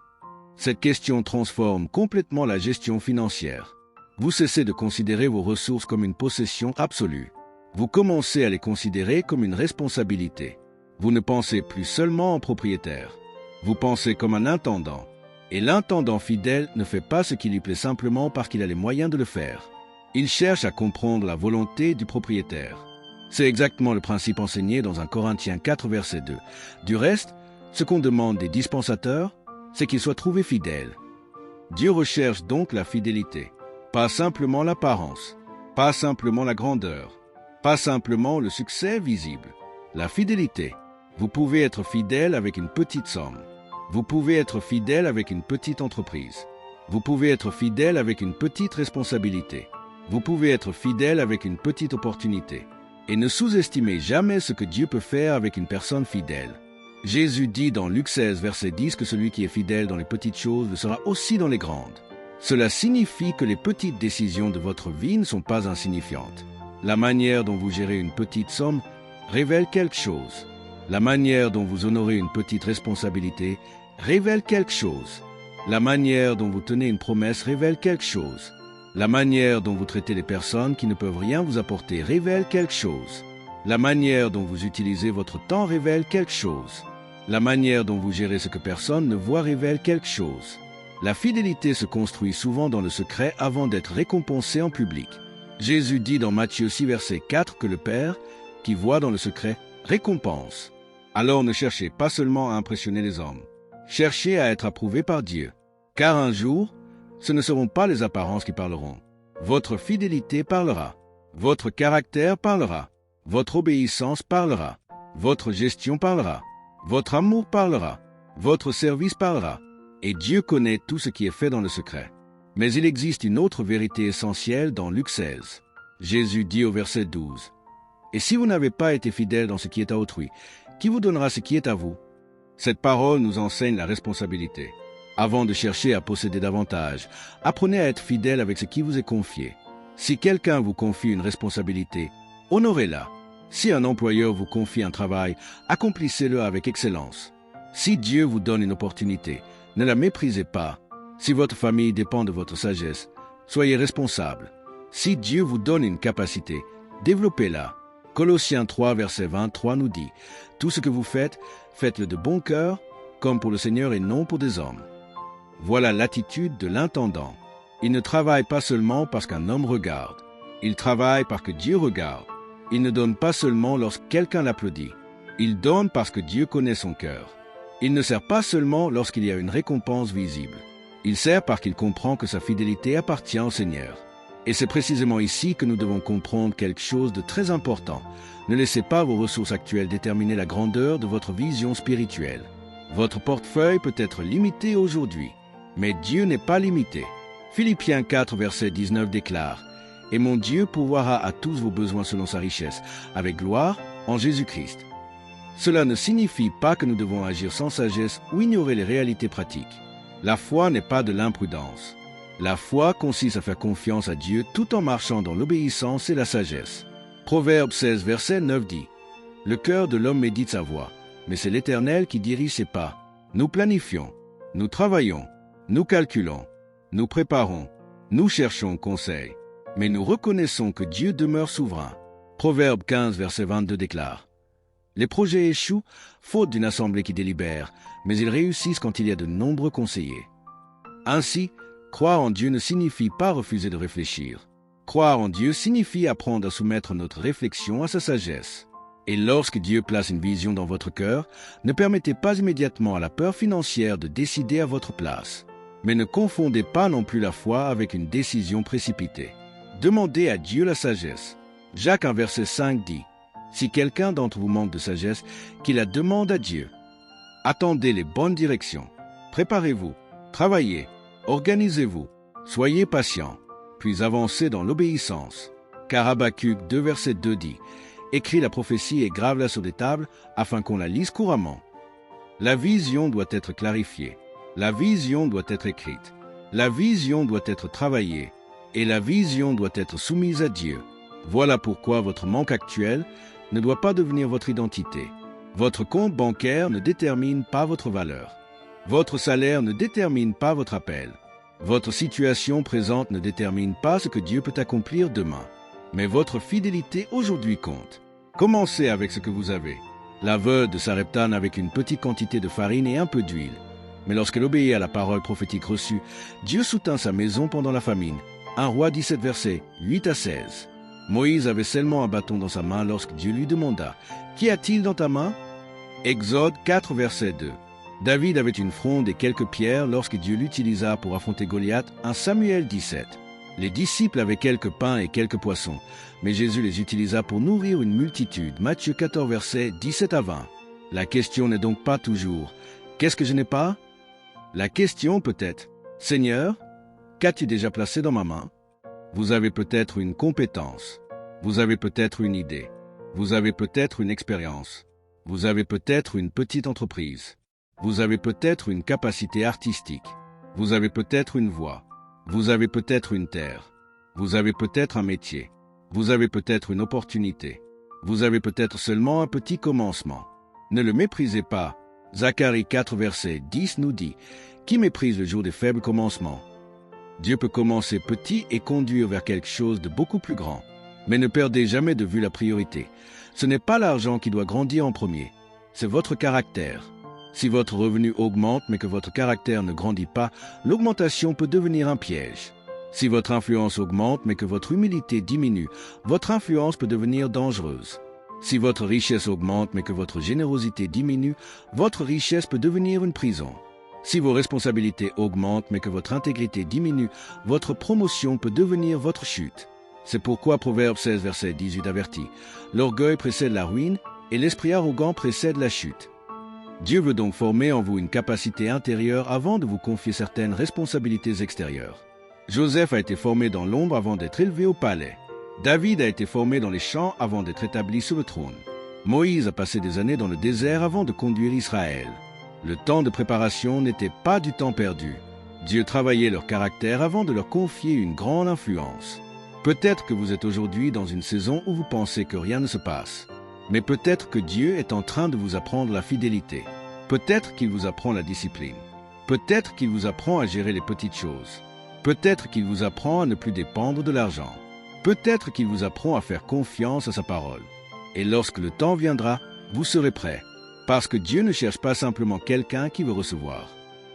Cette question transforme complètement la gestion financière. Vous cessez de considérer vos ressources comme une possession absolue. Vous commencez à les considérer comme une responsabilité. Vous ne pensez plus seulement en propriétaire. Vous pensez comme un intendant. Et l'intendant fidèle ne fait pas ce qui lui plaît simplement parce qu'il a les moyens de le faire. Il cherche à comprendre la volonté du propriétaire. C'est exactement le principe enseigné dans 1 Corinthiens 4, verset 2. Du reste, ce qu'on demande des dispensateurs, c'est qu'ils soient trouvés fidèles. Dieu recherche donc la fidélité. Pas simplement l'apparence, pas simplement la grandeur, pas simplement le succès visible. La fidélité. Vous pouvez être fidèle avec une petite somme. Vous pouvez être fidèle avec une petite entreprise. Vous pouvez être fidèle avec une petite responsabilité. Vous pouvez être fidèle avec une petite opportunité. Et ne sous-estimez jamais ce que Dieu peut faire avec une personne fidèle. Jésus dit dans Luc 16, verset 10 que celui qui est fidèle dans les petites choses le sera aussi dans les grandes. Cela signifie que les petites décisions de votre vie ne sont pas insignifiantes. La manière dont vous gérez une petite somme révèle quelque chose. La manière dont vous honorez une petite responsabilité révèle quelque chose. La manière dont vous tenez une promesse révèle quelque chose. La manière dont vous traitez les personnes qui ne peuvent rien vous apporter révèle quelque chose. La manière dont vous utilisez votre temps révèle quelque chose. La manière dont vous gérez ce que personne ne voit révèle quelque chose. La fidélité se construit souvent dans le secret avant d'être récompensée en public. Jésus dit dans Matthieu 6, verset 4 que le Père, qui voit dans le secret, récompense. Alors ne cherchez pas seulement à impressionner les hommes. Cherchez à être approuvé par Dieu. Car un jour, ce ne seront pas les apparences qui parleront. Votre fidélité parlera. Votre caractère parlera. Votre obéissance parlera. Votre gestion parlera. Votre amour parlera. Votre service parlera. Et Dieu connaît tout ce qui est fait dans le secret. Mais il existe une autre vérité essentielle dans Luc 16. Jésus dit au verset 12, « Et si vous n'avez pas été fidèle dans ce qui est à autrui, qui vous donnera ce qui est à vous ?» Cette parole nous enseigne la responsabilité. Avant de chercher à posséder davantage, apprenez à être fidèle avec ce qui vous est confié. Si quelqu'un vous confie une responsabilité, honorez-la. Si un employeur vous confie un travail, accomplissez-le avec excellence. Si Dieu vous donne une opportunité, ne la méprisez pas. Si votre famille dépend de votre sagesse, soyez responsable. Si Dieu vous donne une capacité, développez-la. Colossiens 3, verset 23 nous dit, « Tout ce que vous faites, faites-le de bon cœur, comme pour le Seigneur et non pour des hommes. » Voilà l'attitude de l'intendant. Il ne travaille pas seulement parce qu'un homme regarde. Il travaille parce que Dieu regarde. Il ne donne pas seulement lorsque quelqu'un l'applaudit. Il donne parce que Dieu connaît son cœur. Il ne sert pas seulement lorsqu'il y a une récompense visible. Il sert parce qu'il comprend que sa fidélité appartient au Seigneur. Et c'est précisément ici que nous devons comprendre quelque chose de très important. Ne laissez pas vos ressources actuelles déterminer la grandeur de votre vision spirituelle. Votre portefeuille peut être limité aujourd'hui, mais Dieu n'est pas limité. Philippiens 4, verset 19 déclare, « Et mon Dieu pourvoira à tous vos besoins selon sa richesse, avec gloire en Jésus-Christ. » Cela ne signifie pas que nous devons agir sans sagesse ou ignorer les réalités pratiques. La foi n'est pas de l'imprudence. La foi consiste à faire confiance à Dieu tout en marchant dans l'obéissance et la sagesse. Proverbe 16, verset 9 dit, « Le cœur de l'homme médite sa voie, mais c'est l'Éternel qui dirige ses pas. Nous planifions, nous travaillons, nous calculons, nous préparons, nous cherchons conseil, mais nous reconnaissons que Dieu demeure souverain. » Proverbe 15, verset 22 déclare, « Les projets échouent faute d'une assemblée qui délibère, mais ils réussissent quand il y a de nombreux conseillers. » Ainsi, croire en Dieu ne signifie pas refuser de réfléchir. Croire en Dieu signifie apprendre à soumettre notre réflexion à sa sagesse. Et lorsque Dieu place une vision dans votre cœur, ne permettez pas immédiatement à la peur financière de décider à votre place. Mais ne confondez pas non plus la foi avec une décision précipitée. Demandez à Dieu la sagesse. Jacques 1, verset 5 dit, « Si quelqu'un d'entre vous manque de sagesse, qu'il la demande à Dieu. » Attendez les bonnes directions. Préparez-vous, travaillez, organisez-vous, soyez patient, puis avancez dans l'obéissance. Car Habacuc 2, verset 2 dit, « Écris la prophétie et grave-la sur des tables, afin qu'on la lise couramment. » La vision doit être clarifiée. La vision doit être écrite. La vision doit être travaillée. Et la vision doit être soumise à Dieu. Voilà pourquoi votre manque actuel ne doit pas devenir votre identité. Votre compte bancaire ne détermine pas votre valeur. Votre salaire ne détermine pas votre appel. Votre situation présente ne détermine pas ce que Dieu peut accomplir demain. Mais votre fidélité aujourd'hui compte. Commencez avec ce que vous avez. La veuve de Sarepta avec une petite quantité de farine et un peu d'huile. Mais lorsqu'elle obéit à la parole prophétique reçue, Dieu soutint sa maison pendant la famine. 1 Roi 17 versets 8 à 16. Moïse avait seulement un bâton dans sa main lorsque Dieu lui demanda « Qu'y a-t-il dans ta main ?» Exode 4 verset 2. David avait une fronde et quelques pierres lorsque Dieu l'utilisa pour affronter Goliath. 1 Samuel 17. Les disciples avaient quelques pains et quelques poissons, mais Jésus les utilisa pour nourrir une multitude. Matthieu 14 versets 17 à 20. La question n'est donc pas toujours « Qu'est-ce que je n'ai pas ?» La question peut être « Seigneur, qu'as-tu déjà placé dans ma main ?» Vous avez peut-être une compétence, vous avez peut-être une idée, vous avez peut-être une expérience, vous avez peut-être une petite entreprise, vous avez peut-être une capacité artistique, vous avez peut-être une voix, vous avez peut-être une terre, vous avez peut-être un métier, vous avez peut-être une opportunité, vous avez peut-être seulement un petit commencement. Ne le méprisez pas. Zacharie 4 verset 10 nous dit « Qui méprise le jour des faibles commencements ?» Dieu peut commencer petit et conduire vers quelque chose de beaucoup plus grand. Mais ne perdez jamais de vue la priorité. Ce n'est pas l'argent qui doit grandir en premier, c'est votre caractère. Si votre revenu augmente mais que votre caractère ne grandit pas, l'augmentation peut devenir un piège. Si votre influence augmente mais que votre humilité diminue, votre influence peut devenir dangereuse. Si votre richesse augmente mais que votre générosité diminue, votre richesse peut devenir une prison. Si vos responsabilités augmentent mais que votre intégrité diminue, votre promotion peut devenir votre chute. C'est pourquoi Proverbe 16, verset 18 avertit « L'orgueil précède la ruine et l'esprit arrogant précède la chute ». Dieu veut donc former en vous une capacité intérieure avant de vous confier certaines responsabilités extérieures. Joseph a été formé dans l'ombre avant d'être élevé au palais. David a été formé dans les champs avant d'être établi sur le trône. Moïse a passé des années dans le désert avant de conduire Israël. Le temps de préparation n'était pas du temps perdu. Dieu travaillait leur caractère avant de leur confier une grande influence. Peut-être que vous êtes aujourd'hui dans une saison où vous pensez que rien ne se passe. Mais peut-être que Dieu est en train de vous apprendre la fidélité. Peut-être qu'il vous apprend la discipline. Peut-être qu'il vous apprend à gérer les petites choses. Peut-être qu'il vous apprend à ne plus dépendre de l'argent. Peut-être qu'il vous apprend à faire confiance à sa parole. Et lorsque le temps viendra, vous serez prêt. Parce que Dieu ne cherche pas simplement quelqu'un qui veut recevoir.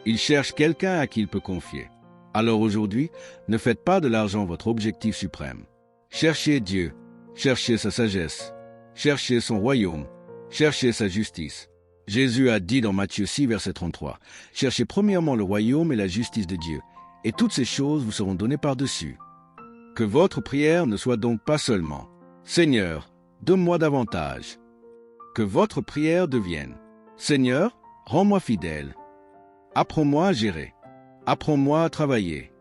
Il cherche quelqu'un à qui il peut confier. Alors aujourd'hui, ne faites pas de l'argent votre objectif suprême. Cherchez Dieu, cherchez sa sagesse, cherchez son royaume, cherchez sa justice. Jésus a dit dans Matthieu 6, verset 33, « Cherchez premièrement le royaume et la justice de Dieu, et toutes ces choses vous seront données par-dessus. » Que votre prière ne soit donc pas seulement « Seigneur, donne-moi davantage ». Que votre prière devienne « Seigneur, rends-moi fidèle. Apprends-moi à gérer. Apprends-moi à travailler.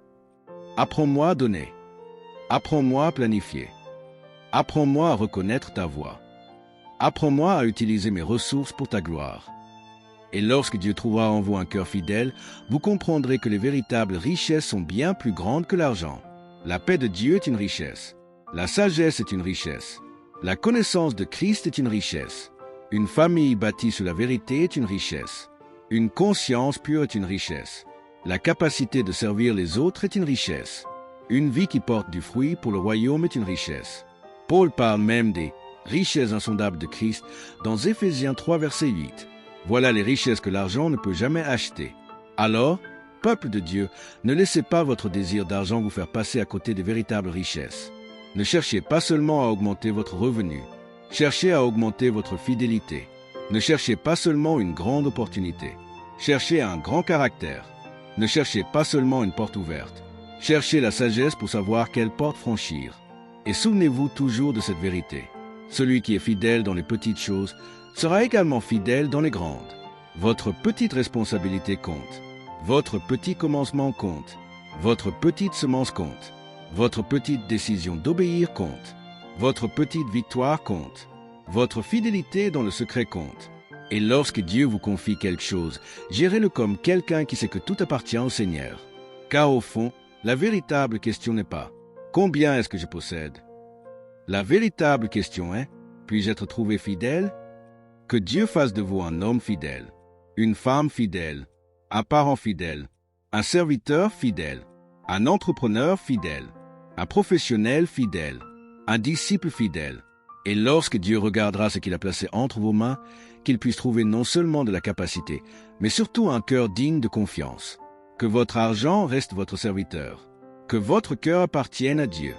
Apprends-moi à donner. Apprends-moi à planifier. Apprends-moi à reconnaître ta voix. Apprends-moi à utiliser mes ressources pour ta gloire. » Et lorsque Dieu trouvera en vous un cœur fidèle, vous comprendrez que les véritables richesses sont bien plus grandes que l'argent. La paix de Dieu est une richesse. La sagesse est une richesse. La connaissance de Christ est une richesse. Une famille bâtie sur la vérité est une richesse. Une conscience pure est une richesse. La capacité de servir les autres est une richesse. Une vie qui porte du fruit pour le royaume est une richesse. Paul parle même des richesses insondables de Christ dans Éphésiens 3, verset 8. Voilà les richesses que l'argent ne peut jamais acheter. Alors, peuple de Dieu, ne laissez pas votre désir d'argent vous faire passer à côté des véritables richesses. Ne cherchez pas seulement à augmenter votre revenu. Cherchez à augmenter votre fidélité. Ne cherchez pas seulement une grande opportunité. Cherchez un grand caractère. Ne cherchez pas seulement une porte ouverte. Cherchez la sagesse pour savoir quelle porte franchir. Et souvenez-vous toujours de cette vérité. Celui qui est fidèle dans les petites choses sera également fidèle dans les grandes. Votre petite responsabilité compte. Votre petit commencement compte. Votre petite semence compte. Votre petite décision d'obéir compte. Votre petite victoire compte. Votre fidélité dans le secret compte. Et lorsque Dieu vous confie quelque chose, gérez-le comme quelqu'un qui sait que tout appartient au Seigneur. Car au fond, la véritable question n'est pas « Combien est-ce que je possède ?» La véritable question est « Puis-je être trouvé fidèle ?» Que Dieu fasse de vous un homme fidèle, une femme fidèle, un parent fidèle, un serviteur fidèle, un entrepreneur fidèle, un professionnel fidèle, un disciple fidèle. Et lorsque Dieu regardera ce qu'il a placé entre vos mains, qu'il puisse trouver non seulement de la capacité, mais surtout un cœur digne de confiance. Que votre argent reste votre serviteur. Que votre cœur appartienne à Dieu.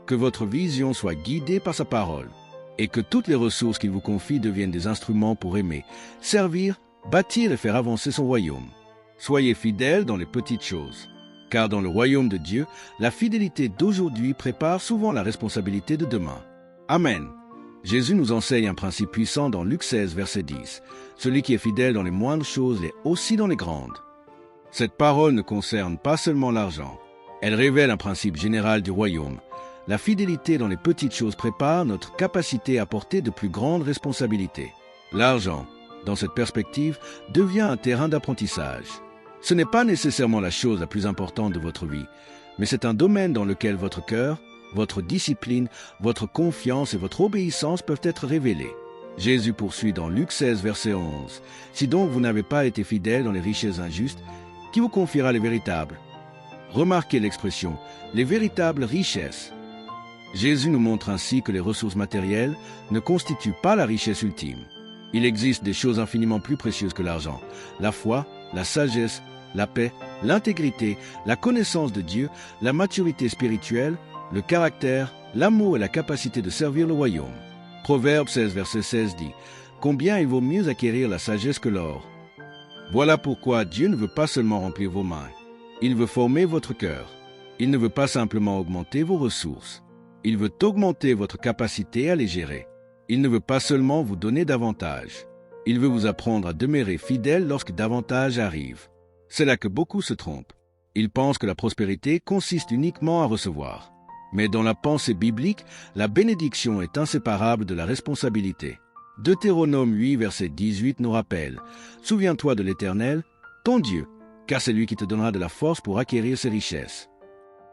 Que votre vision soit guidée par sa parole. Et que toutes les ressources qu'il vous confie deviennent des instruments pour aimer, servir, bâtir et faire avancer son royaume. Soyez fidèles dans les petites choses. Car dans le royaume de Dieu, la fidélité d'aujourd'hui prépare souvent la responsabilité de demain. Amen. Jésus nous enseigne un principe puissant dans Luc 16, verset 10. Celui qui est fidèle dans les moindres choses l'est aussi dans les grandes. Cette parole ne concerne pas seulement l'argent. Elle révèle un principe général du royaume. La fidélité dans les petites choses prépare notre capacité à porter de plus grandes responsabilités. L'argent, dans cette perspective, devient un terrain d'apprentissage. Ce n'est pas nécessairement la chose la plus importante de votre vie, mais c'est un domaine dans lequel votre cœur, votre discipline, votre confiance et votre obéissance peuvent être révélés. Jésus poursuit dans Luc 16, verset 11. « Si donc vous n'avez pas été fidèle dans les richesses injustes, qui vous confiera les véritables ?» Remarquez l'expression « les véritables richesses ». Jésus nous montre ainsi que les ressources matérielles ne constituent pas la richesse ultime. Il existe des choses infiniment plus précieuses que l'argent. La foi, la sagesse, la paix, l'intégrité, la connaissance de Dieu, la maturité spirituelle, le caractère, l'amour et la capacité de servir le royaume. Proverbe 16, verset 16 dit « Combien il vaut mieux acquérir la sagesse que l'or ?» Voilà pourquoi Dieu ne veut pas seulement remplir vos mains. Il veut former votre cœur. Il ne veut pas simplement augmenter vos ressources. Il veut augmenter votre capacité à les gérer. Il ne veut pas seulement vous donner davantage. Il veut vous apprendre à demeurer fidèle lorsque davantage arrive. C'est là que beaucoup se trompent. Ils pensent que la prospérité consiste uniquement à recevoir. Mais dans la pensée biblique, la bénédiction est inséparable de la responsabilité. Deutéronome 8, verset 18 nous rappelle « Souviens-toi de l'Éternel, ton Dieu, car c'est lui qui te donnera de la force pour acquérir ses richesses. »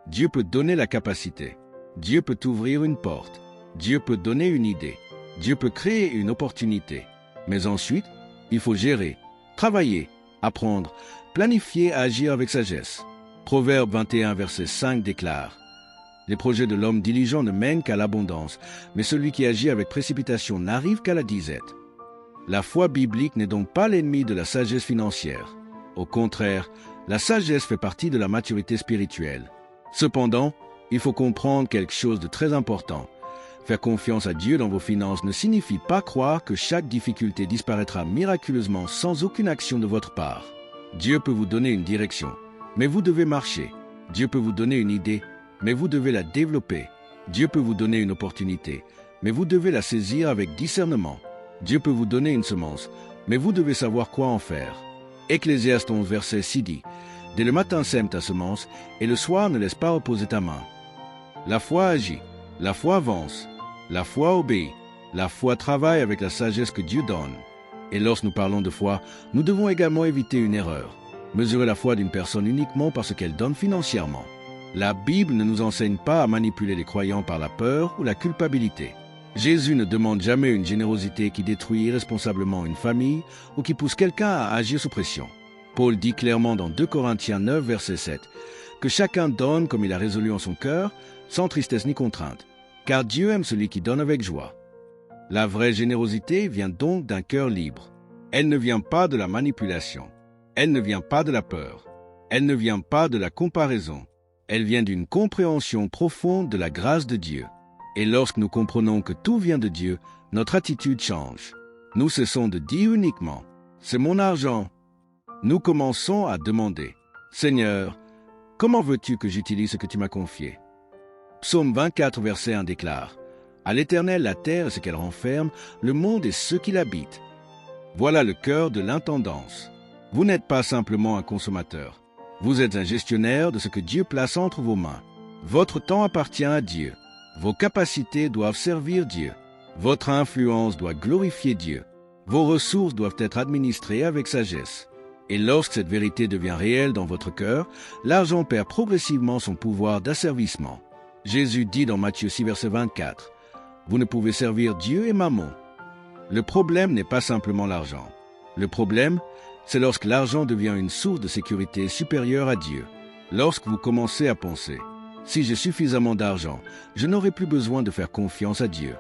Dieu peut donner la capacité. Dieu peut ouvrir une porte. Dieu peut donner une idée. Dieu peut créer une opportunité. Mais ensuite, il faut gérer, travailler, apprendre, planifier à agir avec sagesse. Proverbe 21, verset 5 déclare « Les projets de l'homme diligent ne mènent qu'à l'abondance, mais celui qui agit avec précipitation n'arrive qu'à la disette. » La foi biblique n'est donc pas l'ennemi de la sagesse financière. Au contraire, la sagesse fait partie de la maturité spirituelle. Cependant, il faut comprendre quelque chose de très important. Faire confiance à Dieu dans vos finances ne signifie pas croire que chaque difficulté disparaîtra miraculeusement sans aucune action de votre part. Dieu peut vous donner une direction, mais vous devez marcher. Dieu peut vous donner une idée, mais vous devez la développer. Dieu peut vous donner une opportunité, mais vous devez la saisir avec discernement. Dieu peut vous donner une semence, mais vous devez savoir quoi en faire. Ecclésiaste 11, verset 6 dit « Dès le matin sème ta semence, et le soir ne laisse pas reposer ta main. » La foi agit, la foi avance, la foi obéit, la foi travaille avec la sagesse que Dieu donne. Et lorsque nous parlons de foi, nous devons également éviter une erreur. Mesurer la foi d'une personne uniquement parce qu'elle donne financièrement. La Bible ne nous enseigne pas à manipuler les croyants par la peur ou la culpabilité. Jésus ne demande jamais une générosité qui détruit irresponsablement une famille ou qui pousse quelqu'un à agir sous pression. Paul dit clairement dans 2 Corinthiens 9, verset 7, que chacun donne comme il a résolu en son cœur, sans tristesse ni contrainte, car Dieu aime celui qui donne avec joie. La vraie générosité vient donc d'un cœur libre. Elle ne vient pas de la manipulation. Elle ne vient pas de la peur. Elle ne vient pas de la comparaison. Elle vient d'une compréhension profonde de la grâce de Dieu. Et lorsque nous comprenons que tout vient de Dieu, notre attitude change. Nous cessons de dire uniquement « c'est mon argent ». Nous commençons à demander « Seigneur, comment veux-tu que j'utilise ce que tu m'as confié ?» Psaume 24, verset 1 déclare « À l'Éternel la terre et ce qu'elle renferme, le monde et ceux qui l'habitent. » Voilà le cœur de l'intendance. Vous n'êtes pas simplement un consommateur. Vous êtes un gestionnaire de ce que Dieu place entre vos mains. Votre temps appartient à Dieu. Vos capacités doivent servir Dieu. Votre influence doit glorifier Dieu. Vos ressources doivent être administrées avec sagesse. Et lorsque cette vérité devient réelle dans votre cœur, l'argent perd progressivement son pouvoir d'asservissement. Jésus dit dans Matthieu 6, verset 24, « Vous ne pouvez servir Dieu et Mammon. » Le problème n'est pas simplement l'argent. Le problème, c'est lorsque l'argent devient une source de sécurité supérieure à Dieu. Lorsque vous commencez à penser « Si j'ai suffisamment d'argent, je n'aurai plus besoin de faire confiance à Dieu. »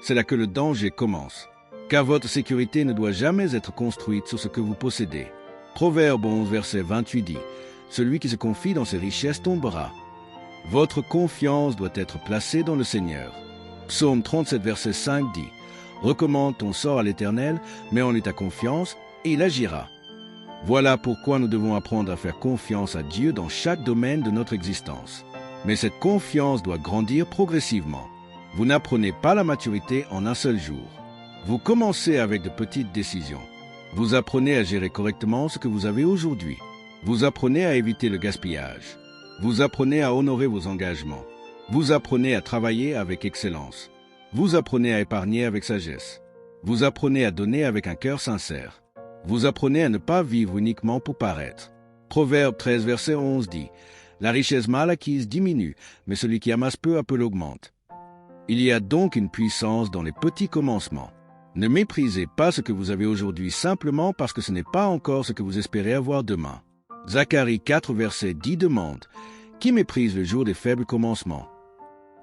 C'est là que le danger commence, car votre sécurité ne doit jamais être construite sur ce que vous possédez. Proverbe 11, verset 28 dit « Celui qui se confie dans ses richesses tombera. » Votre confiance doit être placée dans le Seigneur. Psaume 37, verset 5 dit « Recommande ton sort à l'Éternel, mets en lui ta confiance, et il agira. » Voilà pourquoi nous devons apprendre à faire confiance à Dieu dans chaque domaine de notre existence. Mais cette confiance doit grandir progressivement. Vous n'apprenez pas la maturité en un seul jour. Vous commencez avec de petites décisions. Vous apprenez à gérer correctement ce que vous avez aujourd'hui. Vous apprenez à éviter le gaspillage. Vous apprenez à honorer vos engagements. Vous apprenez à travailler avec excellence. Vous apprenez à épargner avec sagesse. Vous apprenez à donner avec un cœur sincère. Vous apprenez à ne pas vivre uniquement pour paraître. Proverbe 13, verset 11 dit « La richesse mal acquise diminue, mais celui qui amasse peu à peu l'augmente. » Il y a donc une puissance dans les petits commencements. Ne méprisez pas ce que vous avez aujourd'hui simplement parce que ce n'est pas encore ce que vous espérez avoir demain. Zacharie 4, verset 10 demande « Qui méprise le jour des faibles commencements ?»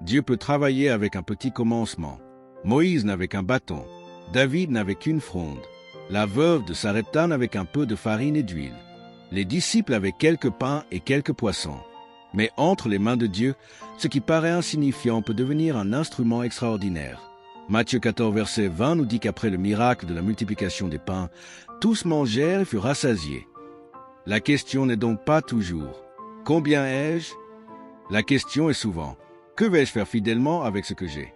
Dieu peut travailler avec un petit commencement. Moïse n'avait qu'un bâton. David n'avait qu'une fronde. La veuve de Sarepta n'avait qu'un peu de farine et d'huile. Les disciples avaient quelques pains et quelques poissons. Mais entre les mains de Dieu, ce qui paraît insignifiant peut devenir un instrument extraordinaire. Matthieu 14, verset 20 nous dit qu'après le miracle de la multiplication des pains, tous mangèrent et furent rassasiés. La question n'est donc pas toujours « Combien ai-je » La question est souvent « Que vais-je faire fidèlement avec ce que j'ai »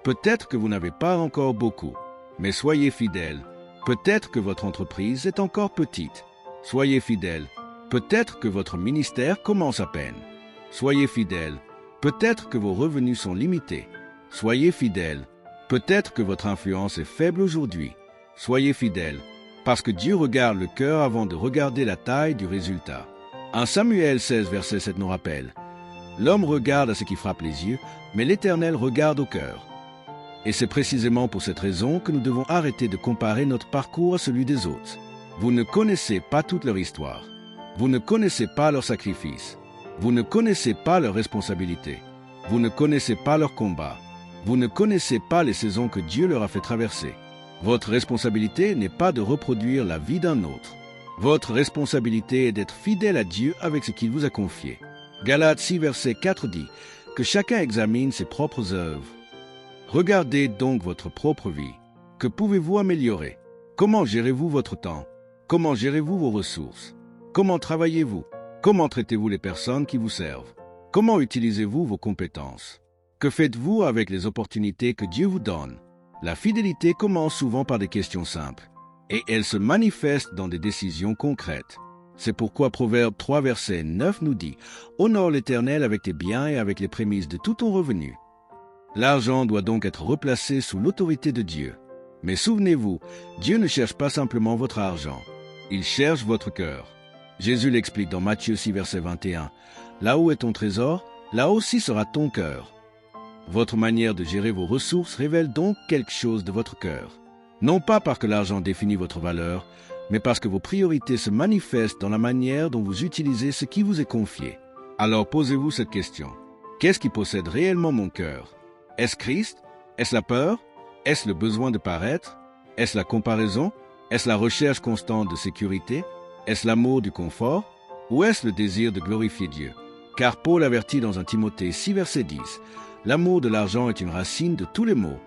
Peut-être que vous n'avez pas encore beaucoup, mais soyez fidèles. Peut-être que votre entreprise est encore petite. Soyez fidèles. Peut-être que votre ministère commence à peine. Soyez fidèles. Peut-être que vos revenus sont limités. Soyez fidèles. Peut-être que votre influence est faible aujourd'hui. Soyez fidèles, parce que Dieu regarde le cœur avant de regarder la taille du résultat. 1 Samuel 16, verset 7 nous rappelle « L'homme regarde à ce qui frappe les yeux, mais l'Éternel regarde au cœur. » Et c'est précisément pour cette raison que nous devons arrêter de comparer notre parcours à celui des autres. Vous ne connaissez pas toute leur histoire. Vous ne connaissez pas leurs sacrifices. Vous ne connaissez pas leurs responsabilités. Vous ne connaissez pas leurs combats. Vous ne connaissez pas les saisons que Dieu leur a fait traverser. Votre responsabilité n'est pas de reproduire la vie d'un autre. Votre responsabilité est d'être fidèle à Dieu avec ce qu'il vous a confié. Galates 6, verset 4 dit que chacun examine ses propres œuvres. Regardez donc votre propre vie. Que pouvez-vous améliorer? Comment gérez-vous votre temps? Comment gérez-vous vos ressources? Comment travaillez-vous? Comment traitez-vous les personnes qui vous servent? Comment utilisez-vous vos compétences? Que faites-vous avec les opportunités que Dieu vous donne? La fidélité commence souvent par des questions simples, et elle se manifeste dans des décisions concrètes. C'est pourquoi Proverbe 3, verset 9 nous dit « Honore l'Éternel avec tes biens et avec les prémices de tout ton revenu. » L'argent doit donc être replacé sous l'autorité de Dieu. Mais souvenez-vous, Dieu ne cherche pas simplement votre argent, il cherche votre cœur. Jésus l'explique dans Matthieu 6, verset 21. « Là où est ton trésor, là aussi sera ton cœur. » Votre manière de gérer vos ressources révèle donc quelque chose de votre cœur. Non pas parce que l'argent définit votre valeur, mais parce que vos priorités se manifestent dans la manière dont vous utilisez ce qui vous est confié. Alors posez-vous cette question. Qu'est-ce qui possède réellement mon cœur? Est-ce Christ? Est-ce la peur? Est-ce le besoin de paraître? Est-ce la comparaison? Est-ce la recherche constante de sécurité? Est-ce l'amour du confort? Ou est-ce le désir de glorifier Dieu? Car Paul avertit dans 1 Timothée 6, verset 10, « L'amour de l'argent est une racine de tous les maux. »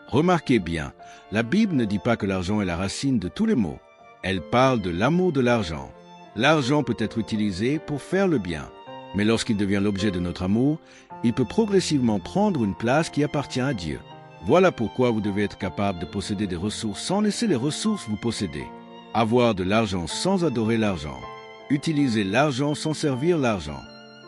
Remarquez bien, la Bible ne dit pas que l'argent est la racine de tous les maux. Elle parle de l'amour de l'argent. L'argent peut être utilisé pour faire le bien, mais lorsqu'il devient l'objet de notre amour, il peut progressivement prendre une place qui appartient à Dieu. Voilà pourquoi vous devez être capable de posséder des ressources sans laisser les ressources vous posséder. Avoir de l'argent sans adorer l'argent. Utiliser l'argent sans servir l'argent.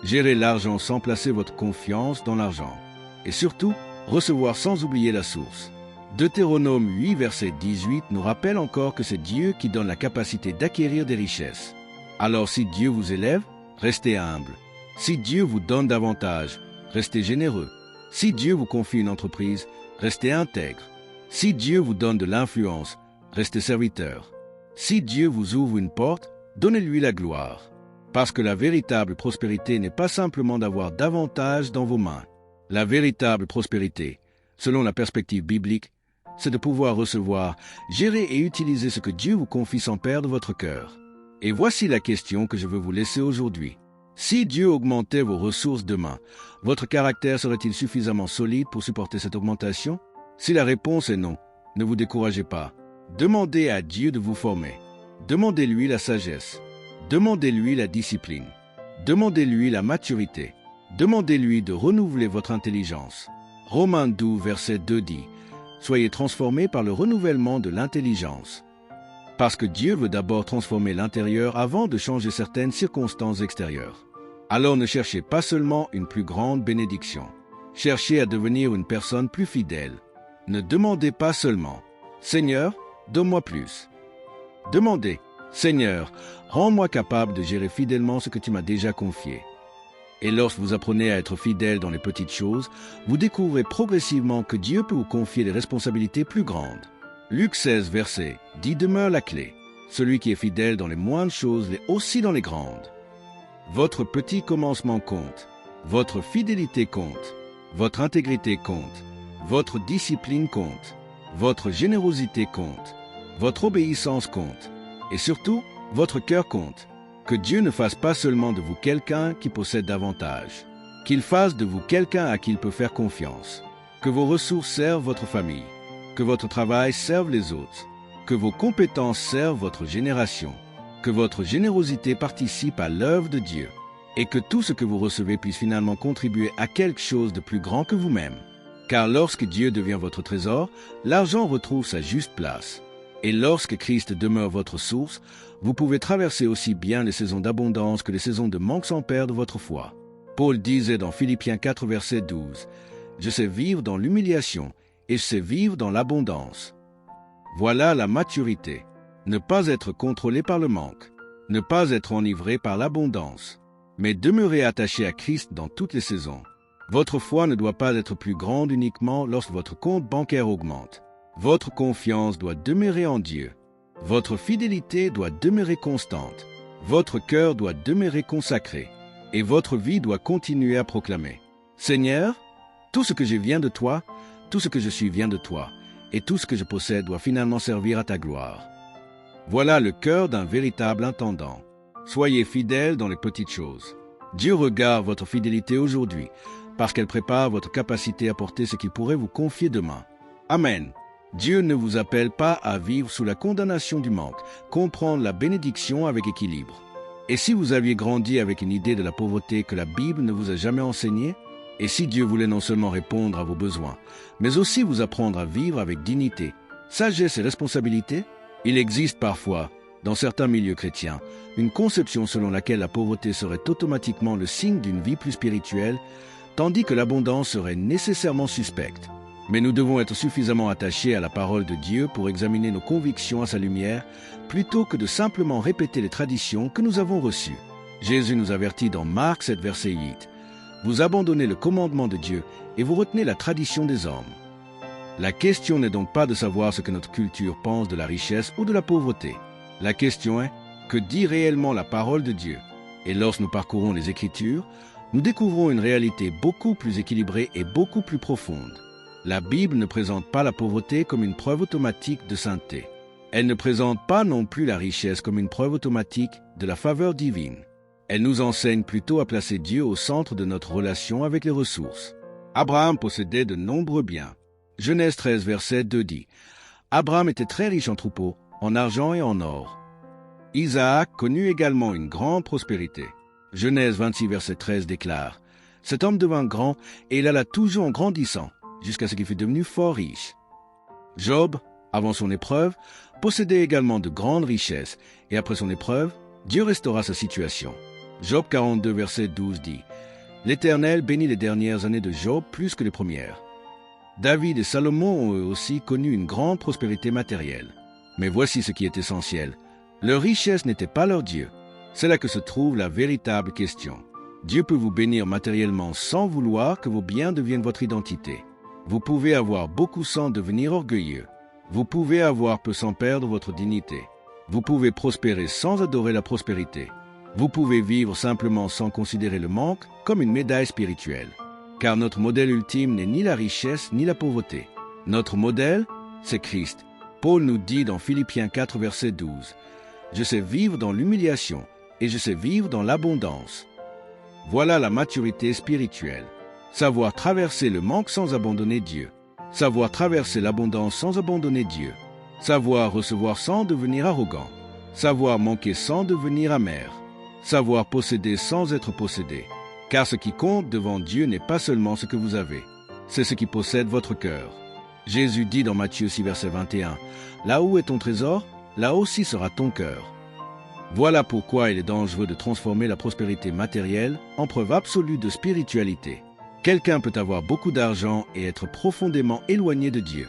Gérer l'argent sans placer votre confiance dans l'argent. Et surtout, recevoir sans oublier la source. Deutéronome 8, verset 18 nous rappelle encore que c'est Dieu qui donne la capacité d'acquérir des richesses. Alors si Dieu vous élève, restez humble. Si Dieu vous donne davantage, restez généreux. Si Dieu vous confie une entreprise, restez intègre. Si Dieu vous donne de l'influence, restez serviteur. Si Dieu vous ouvre une porte, donnez-lui la gloire. Parce que la véritable prospérité n'est pas simplement d'avoir davantage dans vos mains. La véritable prospérité, selon la perspective biblique, c'est de pouvoir recevoir, gérer et utiliser ce que Dieu vous confie sans perdre votre cœur. Et voici la question que je veux vous laisser aujourd'hui. Si Dieu augmentait vos ressources demain, votre caractère serait-il suffisamment solide pour supporter cette augmentation? Si la réponse est non, ne vous découragez pas. Demandez à Dieu de vous former. Demandez-lui la sagesse. Demandez-lui la discipline. Demandez-lui la maturité. Demandez-lui de renouveler votre intelligence. Romains 12, verset 2 dit « Soyez transformés par le renouvellement de l'intelligence. » Parce que Dieu veut d'abord transformer l'intérieur avant de changer certaines circonstances extérieures. Alors ne cherchez pas seulement une plus grande bénédiction. Cherchez à devenir une personne plus fidèle. Ne demandez pas seulement « Seigneur, donne-moi plus ». Demandez « Seigneur, rends-moi capable de gérer fidèlement ce que tu m'as déjà confié. » Et lorsque vous apprenez à être fidèle dans les petites choses, vous découvrez progressivement que Dieu peut vous confier des responsabilités plus grandes. Luc 16, verset 10 demeure la clé. Celui qui est fidèle dans les moindres choses l'est aussi dans les grandes. Votre petit commencement compte. Votre fidélité compte. Votre intégrité compte. Votre discipline compte. Votre générosité compte. Votre obéissance compte. Et surtout, votre cœur compte. Que Dieu ne fasse pas seulement de vous quelqu'un qui possède davantage. Qu'il fasse de vous quelqu'un à qui il peut faire confiance. Que vos ressources servent votre famille. Que votre travail serve les autres. Que vos compétences servent votre génération. Que votre générosité participe à l'œuvre de Dieu. Et que tout ce que vous recevez puisse finalement contribuer à quelque chose de plus grand que vous-même. Car lorsque Dieu devient votre trésor, l'argent retrouve sa juste place. Et lorsque Christ demeure votre source, vous pouvez traverser aussi bien les saisons d'abondance que les saisons de manque sans perdre votre foi. Paul disait dans Philippiens 4, verset 12, « Je sais vivre dans l'humiliation et je sais vivre dans l'abondance. » Voilà la maturité. Ne pas être contrôlé par le manque. Ne pas être enivré par l'abondance. Mais demeurer attaché à Christ dans toutes les saisons. Votre foi ne doit pas être plus grande uniquement lorsque votre compte bancaire augmente. Votre confiance doit demeurer en Dieu. Votre fidélité doit demeurer constante. Votre cœur doit demeurer consacré. Et votre vie doit continuer à proclamer. Seigneur, tout ce que je viens de toi, tout ce que je suis vient de toi, et tout ce que je possède doit finalement servir à ta gloire. Voilà le cœur d'un véritable intendant. Soyez fidèles dans les petites choses. Dieu regarde votre fidélité aujourd'hui, parce qu'elle prépare votre capacité à porter ce qu'il pourrait vous confier demain. Amen. Dieu ne vous appelle pas à vivre sous la condamnation du manque, comprendre la bénédiction avec équilibre. Et si vous aviez grandi avec une idée de la pauvreté que la Bible ne vous a jamais enseignée, et si Dieu voulait non seulement répondre à vos besoins, mais aussi vous apprendre à vivre avec dignité, sagesse et responsabilité, il existe parfois, dans certains milieux chrétiens, une conception selon laquelle la pauvreté serait automatiquement le signe d'une vie plus spirituelle, tandis que l'abondance serait nécessairement suspecte. Mais nous devons être suffisamment attachés à la parole de Dieu pour examiner nos convictions à sa lumière, plutôt que de simplement répéter les traditions que nous avons reçues. Jésus nous avertit dans Marc 7, verset 8. « Vous abandonnez le commandement de Dieu et vous retenez la tradition des hommes. » La question n'est donc pas de savoir ce que notre culture pense de la richesse ou de la pauvreté. La question est, que dit réellement la parole de Dieu? Et lorsque nous parcourons les Écritures, nous découvrons une réalité beaucoup plus équilibrée et beaucoup plus profonde. La Bible ne présente pas la pauvreté comme une preuve automatique de sainteté. Elle ne présente pas non plus la richesse comme une preuve automatique de la faveur divine. Elle nous enseigne plutôt à placer Dieu au centre de notre relation avec les ressources. Abraham possédait de nombreux biens. Genèse 13, verset 2 dit « Abraham était très riche en troupeaux, en argent et en or. » Isaac connut également une grande prospérité. Genèse 26, verset 13 déclare « Cet homme devint grand et il alla toujours en grandissant, jusqu'à ce qu'il fût devenu fort riche. » Job, avant son épreuve, possédait également de grandes richesses, et après son épreuve, Dieu restaura sa situation. Job 42, verset 12 dit « L'Éternel bénit les dernières années de Job plus que les premières. » David et Salomon ont eux aussi connu une grande prospérité matérielle. Mais voici ce qui est essentiel. Leur richesse n'était pas leur Dieu. C'est là que se trouve la véritable question. Dieu peut vous bénir matériellement sans vouloir que vos biens deviennent votre identité. Vous pouvez avoir beaucoup sans devenir orgueilleux. Vous pouvez avoir peu sans perdre votre dignité. Vous pouvez prospérer sans adorer la prospérité. Vous pouvez vivre simplement sans considérer le manque comme une médaille spirituelle. Car notre modèle ultime n'est ni la richesse ni la pauvreté. Notre modèle, c'est Christ. Paul nous dit dans Philippiens 4, verset 12, « Je sais vivre dans l'humiliation et je sais vivre dans l'abondance. » Voilà la maturité spirituelle. Savoir traverser le manque sans abandonner Dieu. Savoir traverser l'abondance sans abandonner Dieu. Savoir recevoir sans devenir arrogant. Savoir manquer sans devenir amer. Savoir posséder sans être possédé. Car ce qui compte devant Dieu n'est pas seulement ce que vous avez, c'est ce qui possède votre cœur. Jésus dit dans Matthieu 6, verset 21, « Là où est ton trésor, là aussi sera ton cœur. » Voilà pourquoi il est dangereux de transformer la prospérité matérielle en preuve absolue de spiritualité. Quelqu'un peut avoir beaucoup d'argent et être profondément éloigné de Dieu.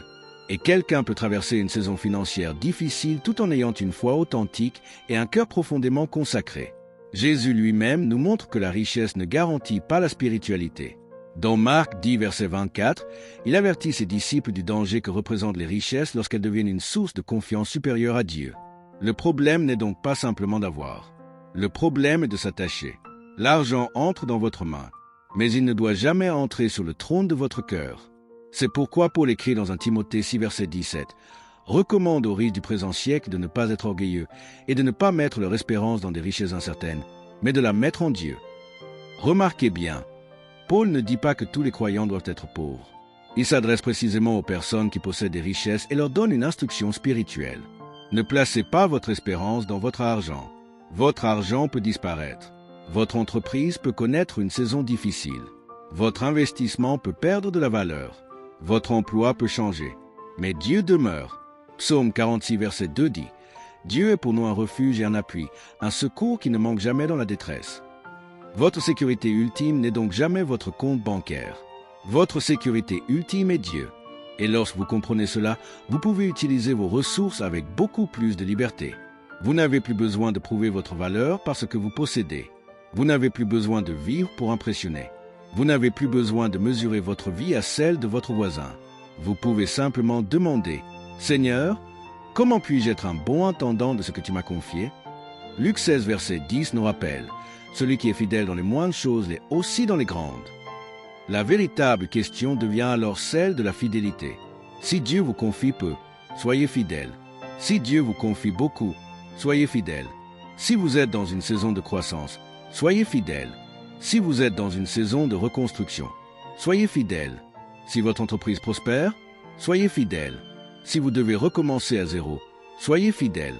Et quelqu'un peut traverser une saison financière difficile tout en ayant une foi authentique et un cœur profondément consacré. Jésus lui-même nous montre que la richesse ne garantit pas la spiritualité. Dans Marc 10, verset 24, il avertit ses disciples du danger que représentent les richesses lorsqu'elles deviennent une source de confiance supérieure à Dieu. Le problème n'est donc pas simplement d'avoir. Le problème est de s'attacher. L'argent entre dans votre main, mais il ne doit jamais entrer sur le trône de votre cœur. C'est pourquoi Paul écrit dans 1 Timothée 6, verset 17, « Recommande aux riches du présent siècle de ne pas être orgueilleux et de ne pas mettre leur espérance dans des richesses incertaines, mais de la mettre en Dieu. » Remarquez bien, Paul ne dit pas que tous les croyants doivent être pauvres. Il s'adresse précisément aux personnes qui possèdent des richesses et leur donne une instruction spirituelle. Ne placez pas votre espérance dans votre argent. Votre argent peut disparaître. Votre entreprise peut connaître une saison difficile. Votre investissement peut perdre de la valeur. Votre emploi peut changer. Mais Dieu demeure. Psaume 46, verset 2 dit, « Dieu est pour nous un refuge et un appui, un secours qui ne manque jamais dans la détresse. » Votre sécurité ultime n'est donc jamais votre compte bancaire. Votre sécurité ultime est Dieu. Et lorsque vous comprenez cela, vous pouvez utiliser vos ressources avec beaucoup plus de liberté. Vous n'avez plus besoin de prouver votre valeur par ce que vous possédez. Vous n'avez plus besoin de vivre pour impressionner. Vous n'avez plus besoin de mesurer votre vie à celle de votre voisin. Vous pouvez simplement demander, « Seigneur, comment puis-je être un bon intendant de ce que tu m'as confié ?» Luc 16, verset 10 nous rappelle, « Celui qui est fidèle dans les moindres choses l'est aussi dans les grandes. » La véritable question devient alors celle de la fidélité. Si Dieu vous confie peu, soyez fidèle. Si Dieu vous confie beaucoup, soyez fidèle. Si vous êtes dans une saison de croissance, soyez fidèle. Si vous êtes dans une saison de reconstruction, soyez fidèle. Si votre entreprise prospère, soyez fidèle. Si vous devez recommencer à zéro, soyez fidèle.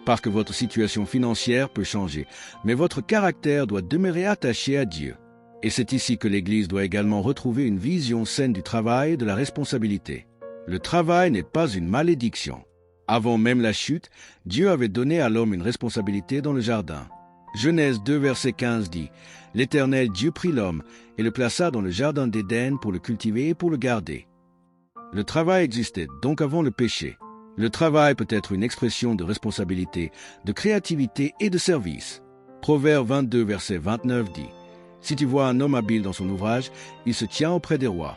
Parce que votre situation financière peut changer, mais votre caractère doit demeurer attaché à Dieu. Et c'est ici que l'Église doit également retrouver une vision saine du travail et de la responsabilité. Le travail n'est pas une malédiction. Avant même la chute, Dieu avait donné à l'homme une responsabilité dans le jardin. Genèse 2, verset 15 dit, « L'Éternel Dieu prit l'homme et le plaça dans le jardin d'Éden pour le cultiver et pour le garder. » Le travail existait donc avant le péché. Le travail peut être une expression de responsabilité, de créativité et de service. Proverbe 22, verset 29 dit, « Si tu vois un homme habile dans son ouvrage, il se tient auprès des rois. »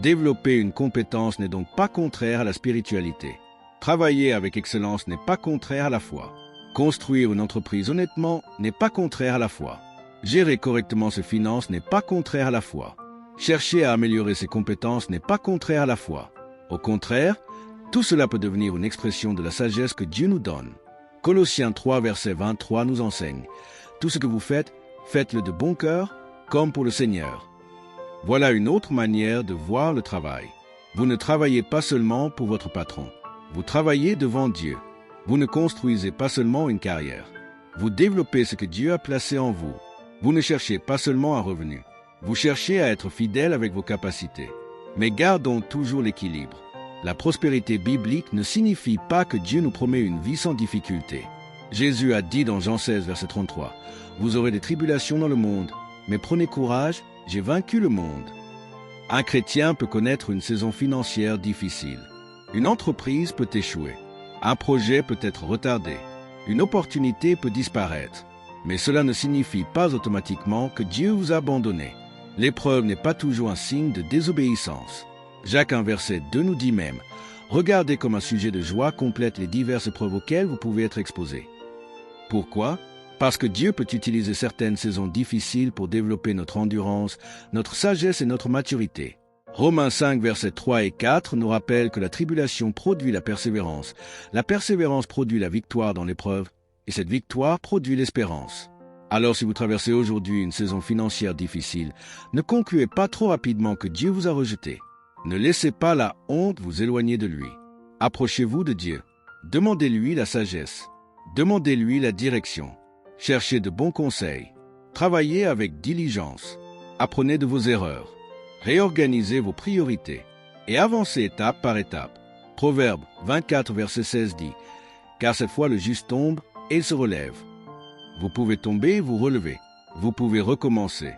Développer une compétence n'est donc pas contraire à la spiritualité. Travailler avec excellence n'est pas contraire à la foi. Construire une entreprise honnêtement n'est pas contraire à la foi. Gérer correctement ses finances n'est pas contraire à la foi. Chercher à améliorer ses compétences n'est pas contraire à la foi. Au contraire, tout cela peut devenir une expression de la sagesse que Dieu nous donne. Colossiens 3, verset 23 nous enseigne, « Tout ce que vous faites, faites-le de bon cœur, comme pour le Seigneur. » Voilà une autre manière de voir le travail. Vous ne travaillez pas seulement pour votre patron. Vous travaillez devant Dieu. Vous ne construisez pas seulement une carrière. Vous développez ce que Dieu a placé en vous. Vous ne cherchez pas seulement un revenu. Vous cherchez à être fidèle avec vos capacités. Mais gardons toujours l'équilibre. La prospérité biblique ne signifie pas que Dieu nous promet une vie sans difficulté. Jésus a dit dans Jean 16, verset 33, « Vous aurez des tribulations dans le monde, mais prenez courage, j'ai vaincu le monde. » Un chrétien peut connaître une saison financière difficile. Une entreprise peut échouer. Un projet peut être retardé. Une opportunité peut disparaître. Mais cela ne signifie pas automatiquement que Dieu vous a abandonné. L'épreuve n'est pas toujours un signe de désobéissance. Jacques 1, verset 2 nous dit même, « Regardez comme un sujet de joie complète les diverses épreuves auxquelles vous pouvez être exposés. » Pourquoi ? Parce que Dieu peut utiliser certaines saisons difficiles pour développer notre endurance, notre sagesse et notre maturité. Romains 5, versets 3 et 4 nous rappellent que la tribulation produit la persévérance produit la victoire dans l'épreuve, et cette victoire produit l'espérance. Alors si vous traversez aujourd'hui une saison financière difficile, ne concluez pas trop rapidement que Dieu vous a rejeté. Ne laissez pas la honte vous éloigner de lui. Approchez-vous de Dieu. Demandez-lui la sagesse. Demandez-lui la direction. Cherchez de bons conseils. Travaillez avec diligence. Apprenez de vos erreurs. Réorganisez vos priorités et avancez étape par étape. Proverbe 24, verset 16 dit, « Car cette fois le juste tombe et il se relève. » Vous pouvez tomber et vous relever. Vous pouvez recommencer.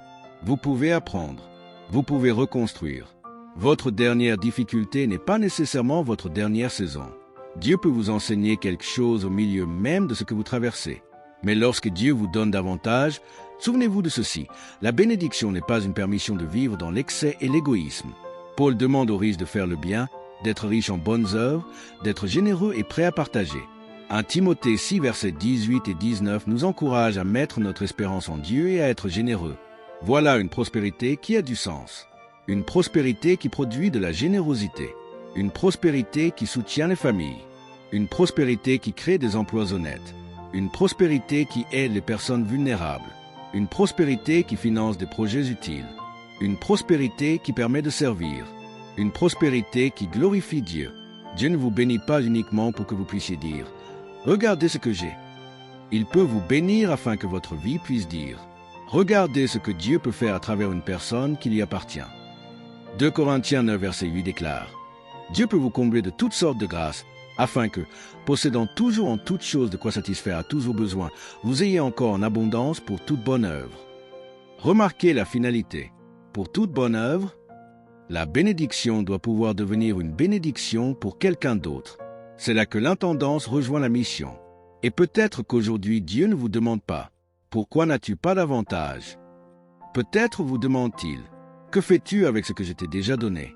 Vous pouvez apprendre. Vous pouvez reconstruire. Votre dernière difficulté n'est pas nécessairement votre dernière saison. Dieu peut vous enseigner quelque chose au milieu même de ce que vous traversez. Mais lorsque Dieu vous donne davantage, souvenez-vous de ceci, la bénédiction n'est pas une permission de vivre dans l'excès et l'égoïsme. Paul demande aux riches de faire le bien, d'être riches en bonnes œuvres, d'être généreux et prêts à partager. 1 Timothée 6, versets 18 et 19 nous encourage à mettre notre espérance en Dieu et à être généreux. Voilà une prospérité qui a du sens. une prospérité qui produit de la générosité, une prospérité qui soutient les familles, une prospérité qui crée des emplois honnêtes, une prospérité qui aide les personnes vulnérables, une prospérité qui finance des projets utiles, une prospérité qui permet de servir, une prospérité qui glorifie Dieu. Dieu ne vous bénit pas uniquement pour que vous puissiez dire « Regardez ce que j'ai ». Il peut vous bénir afin que votre vie puisse dire « Regardez ce que Dieu peut faire à travers une personne qui lui appartient ». 2 Corinthiens 9, verset 8 déclare « Dieu peut vous combler de toutes sortes de grâces, afin que, possédant toujours en toutes choses de quoi satisfaire à tous vos besoins, vous ayez encore en abondance pour toute bonne œuvre. » Remarquez la finalité. Pour toute bonne œuvre, la bénédiction doit pouvoir devenir une bénédiction pour quelqu'un d'autre. C'est là que l'intendance rejoint la mission. Et peut-être qu'aujourd'hui Dieu ne vous demande pas « Pourquoi n'as-tu pas davantage ?» Peut-être vous demande-t-il « Que fais-tu avec ce que je t'ai déjà donné ?»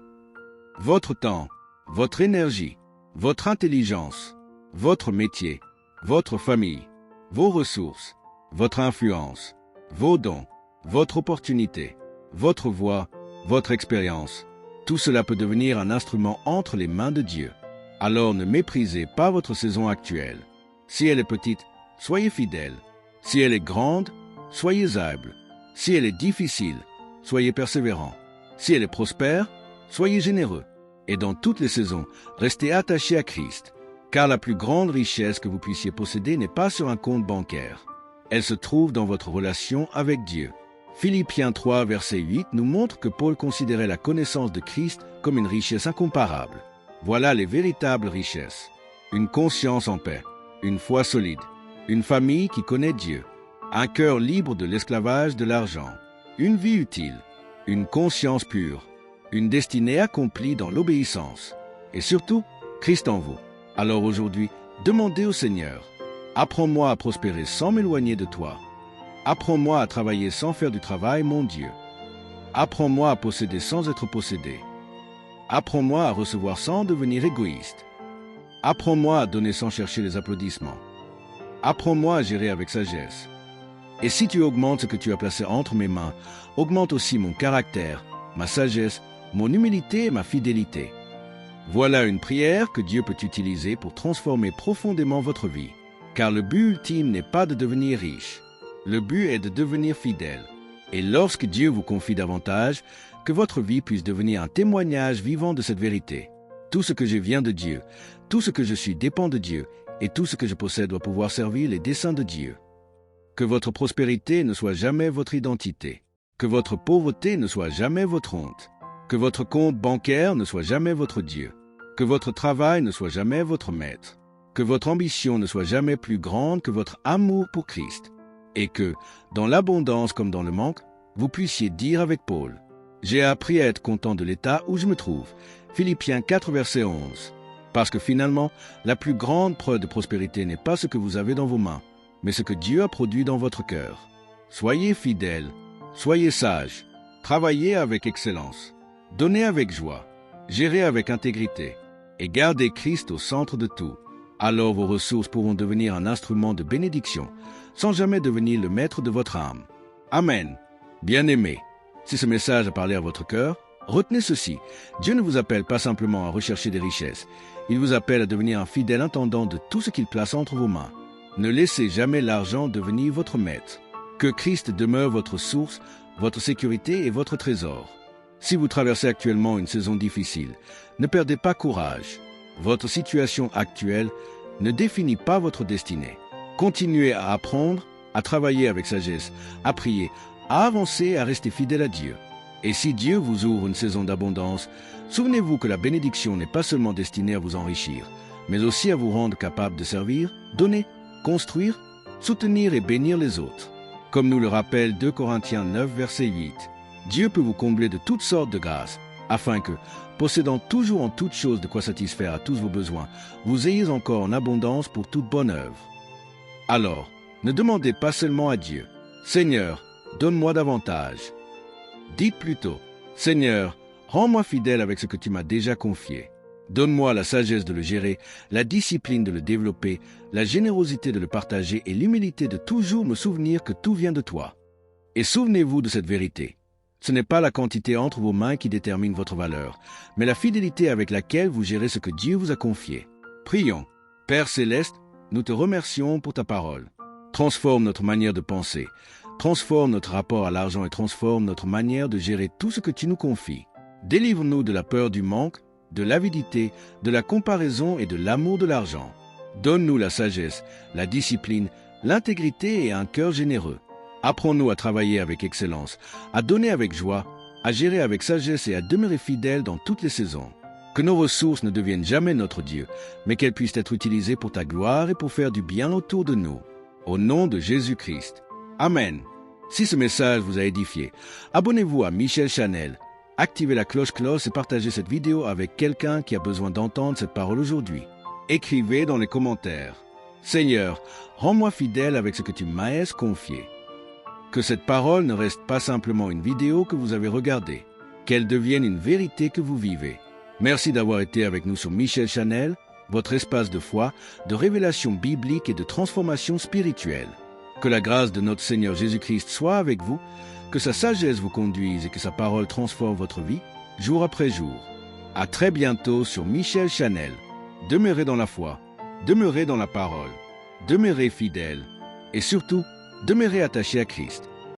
Votre temps, votre énergie, votre intelligence, votre métier, votre famille, vos ressources, votre influence, vos dons, votre opportunité, votre voix, votre expérience, tout cela peut devenir un instrument entre les mains de Dieu. Alors ne méprisez pas votre saison actuelle. Si elle est petite, soyez fidèle. Si elle est grande, soyez humble. Si elle est difficile, soyez persévérant. Si elle est prospère, soyez généreux. Et dans toutes les saisons, restez attachés à Christ, car la plus grande richesse que vous puissiez posséder n'est pas sur un compte bancaire. Elle se trouve dans votre relation avec Dieu. Philippiens 3, verset 8 nous montre que Paul considérait la connaissance de Christ comme une richesse incomparable. Voilà les véritables richesses. Une conscience en paix, une foi solide, une famille qui connaît Dieu, un cœur libre de l'esclavage de l'argent, une vie utile, une conscience pure, une destinée accomplie dans l'obéissance, et surtout, Christ en vous. Alors aujourd'hui, demandez au Seigneur, « Apprends-moi à prospérer sans m'éloigner de toi. Apprends-moi à travailler sans faire du travail, mon Dieu. Apprends-moi à posséder sans être possédé. Apprends-moi à recevoir sans devenir égoïste. Apprends-moi à donner sans chercher les applaudissements. Apprends-moi à gérer avec sagesse. Et si tu augmentes ce que tu as placé entre mes mains, augmente aussi mon caractère, ma sagesse, mon humilité et ma fidélité. » Voilà une prière que Dieu peut utiliser pour transformer profondément votre vie. Car le but ultime n'est pas de devenir riche. Le but est de devenir fidèle. Et lorsque Dieu vous confie davantage, que votre vie puisse devenir un témoignage vivant de cette vérité. Tout ce que je viens de Dieu, tout ce que je suis dépend de Dieu, et tout ce que je possède doit pouvoir servir les desseins de Dieu. Que votre prospérité ne soit jamais votre identité. Que votre pauvreté ne soit jamais votre honte. Que votre compte bancaire ne soit jamais votre Dieu. Que votre travail ne soit jamais votre maître. Que votre ambition ne soit jamais plus grande que votre amour pour Christ. Et que, dans l'abondance comme dans le manque, vous puissiez dire avec Paul, « J'ai appris à être content de l'état où je me trouve. » Philippiens 4, verset 11. Parce que finalement, la plus grande preuve de prospérité n'est pas ce que vous avez dans vos mains, mais ce que Dieu a produit dans votre cœur. Soyez fidèles, soyez sages, travaillez avec excellence, donnez avec joie, gérez avec intégrité, et gardez Christ au centre de tout. Alors vos ressources pourront devenir un instrument de bénédiction, sans jamais devenir le maître de votre âme. Amen. Bien-aimés, si ce message a parlé à votre cœur, retenez ceci. Dieu ne vous appelle pas simplement à rechercher des richesses. Il vous appelle à devenir un fidèle intendant de tout ce qu'il place entre vos mains. Ne laissez jamais l'argent devenir votre maître. Que Christ demeure votre source, votre sécurité et votre trésor. Si vous traversez actuellement une saison difficile, ne perdez pas courage. Votre situation actuelle ne définit pas votre destinée. Continuez à apprendre, à travailler avec sagesse, à prier, à avancer et à rester fidèle à Dieu. Et si Dieu vous ouvre une saison d'abondance, souvenez-vous que la bénédiction n'est pas seulement destinée à vous enrichir, mais aussi à vous rendre capable de servir, donner, construire, soutenir et bénir les autres. Comme nous le rappelle 2 Corinthiens 9, verset 8, Dieu peut vous combler de toutes sortes de grâces, afin que, possédant toujours en toutes choses de quoi satisfaire à tous vos besoins, vous ayez encore en abondance pour toute bonne œuvre. Alors, ne demandez pas seulement à Dieu, « Seigneur, donne-moi davantage ». Dites plutôt, « Seigneur, rends-moi fidèle avec ce que tu m'as déjà confié. Donne-moi la sagesse de le gérer, la discipline de le développer, la générosité de le partager et l'humilité de toujours me souvenir que tout vient de toi. » Et souvenez-vous de cette vérité. Ce n'est pas la quantité entre vos mains qui détermine votre valeur, mais la fidélité avec laquelle vous gérez ce que Dieu vous a confié. Prions. Père céleste, nous te remercions pour ta parole. Transforme notre manière de penser, transforme notre rapport à l'argent et transforme notre manière de gérer tout ce que tu nous confies. Délivre-nous de la peur du manque, de l'avidité, de la comparaison et de l'amour de l'argent. Donne-nous la sagesse, la discipline, l'intégrité et un cœur généreux. Apprends-nous à travailler avec excellence, à donner avec joie, à gérer avec sagesse et à demeurer fidèles dans toutes les saisons. Que nos ressources ne deviennent jamais notre Dieu, mais qu'elles puissent être utilisées pour ta gloire et pour faire du bien autour de nous. Au nom de Jésus-Christ. Amen. Si ce message vous a édifié, abonnez-vous à Michel Chanel, activez la cloche et partagez cette vidéo avec quelqu'un qui a besoin d'entendre cette parole aujourd'hui. Écrivez dans les commentaires. Seigneur, rends-moi fidèle avec ce que tu m'as confié. Que cette parole ne reste pas simplement une vidéo que vous avez regardée, qu'elle devienne une vérité que vous vivez. Merci d'avoir été avec nous sur Michel Chanel, votre espace de foi, de révélation biblique et de transformation spirituelle. Que la grâce de notre Seigneur Jésus-Christ soit avec vous, que sa sagesse vous conduise et que sa parole transforme votre vie, jour après jour. À très bientôt sur Michel Chanel. Demeurez dans la foi, demeurez dans la parole, demeurez fidèle et surtout, demeurez attaché à Christ.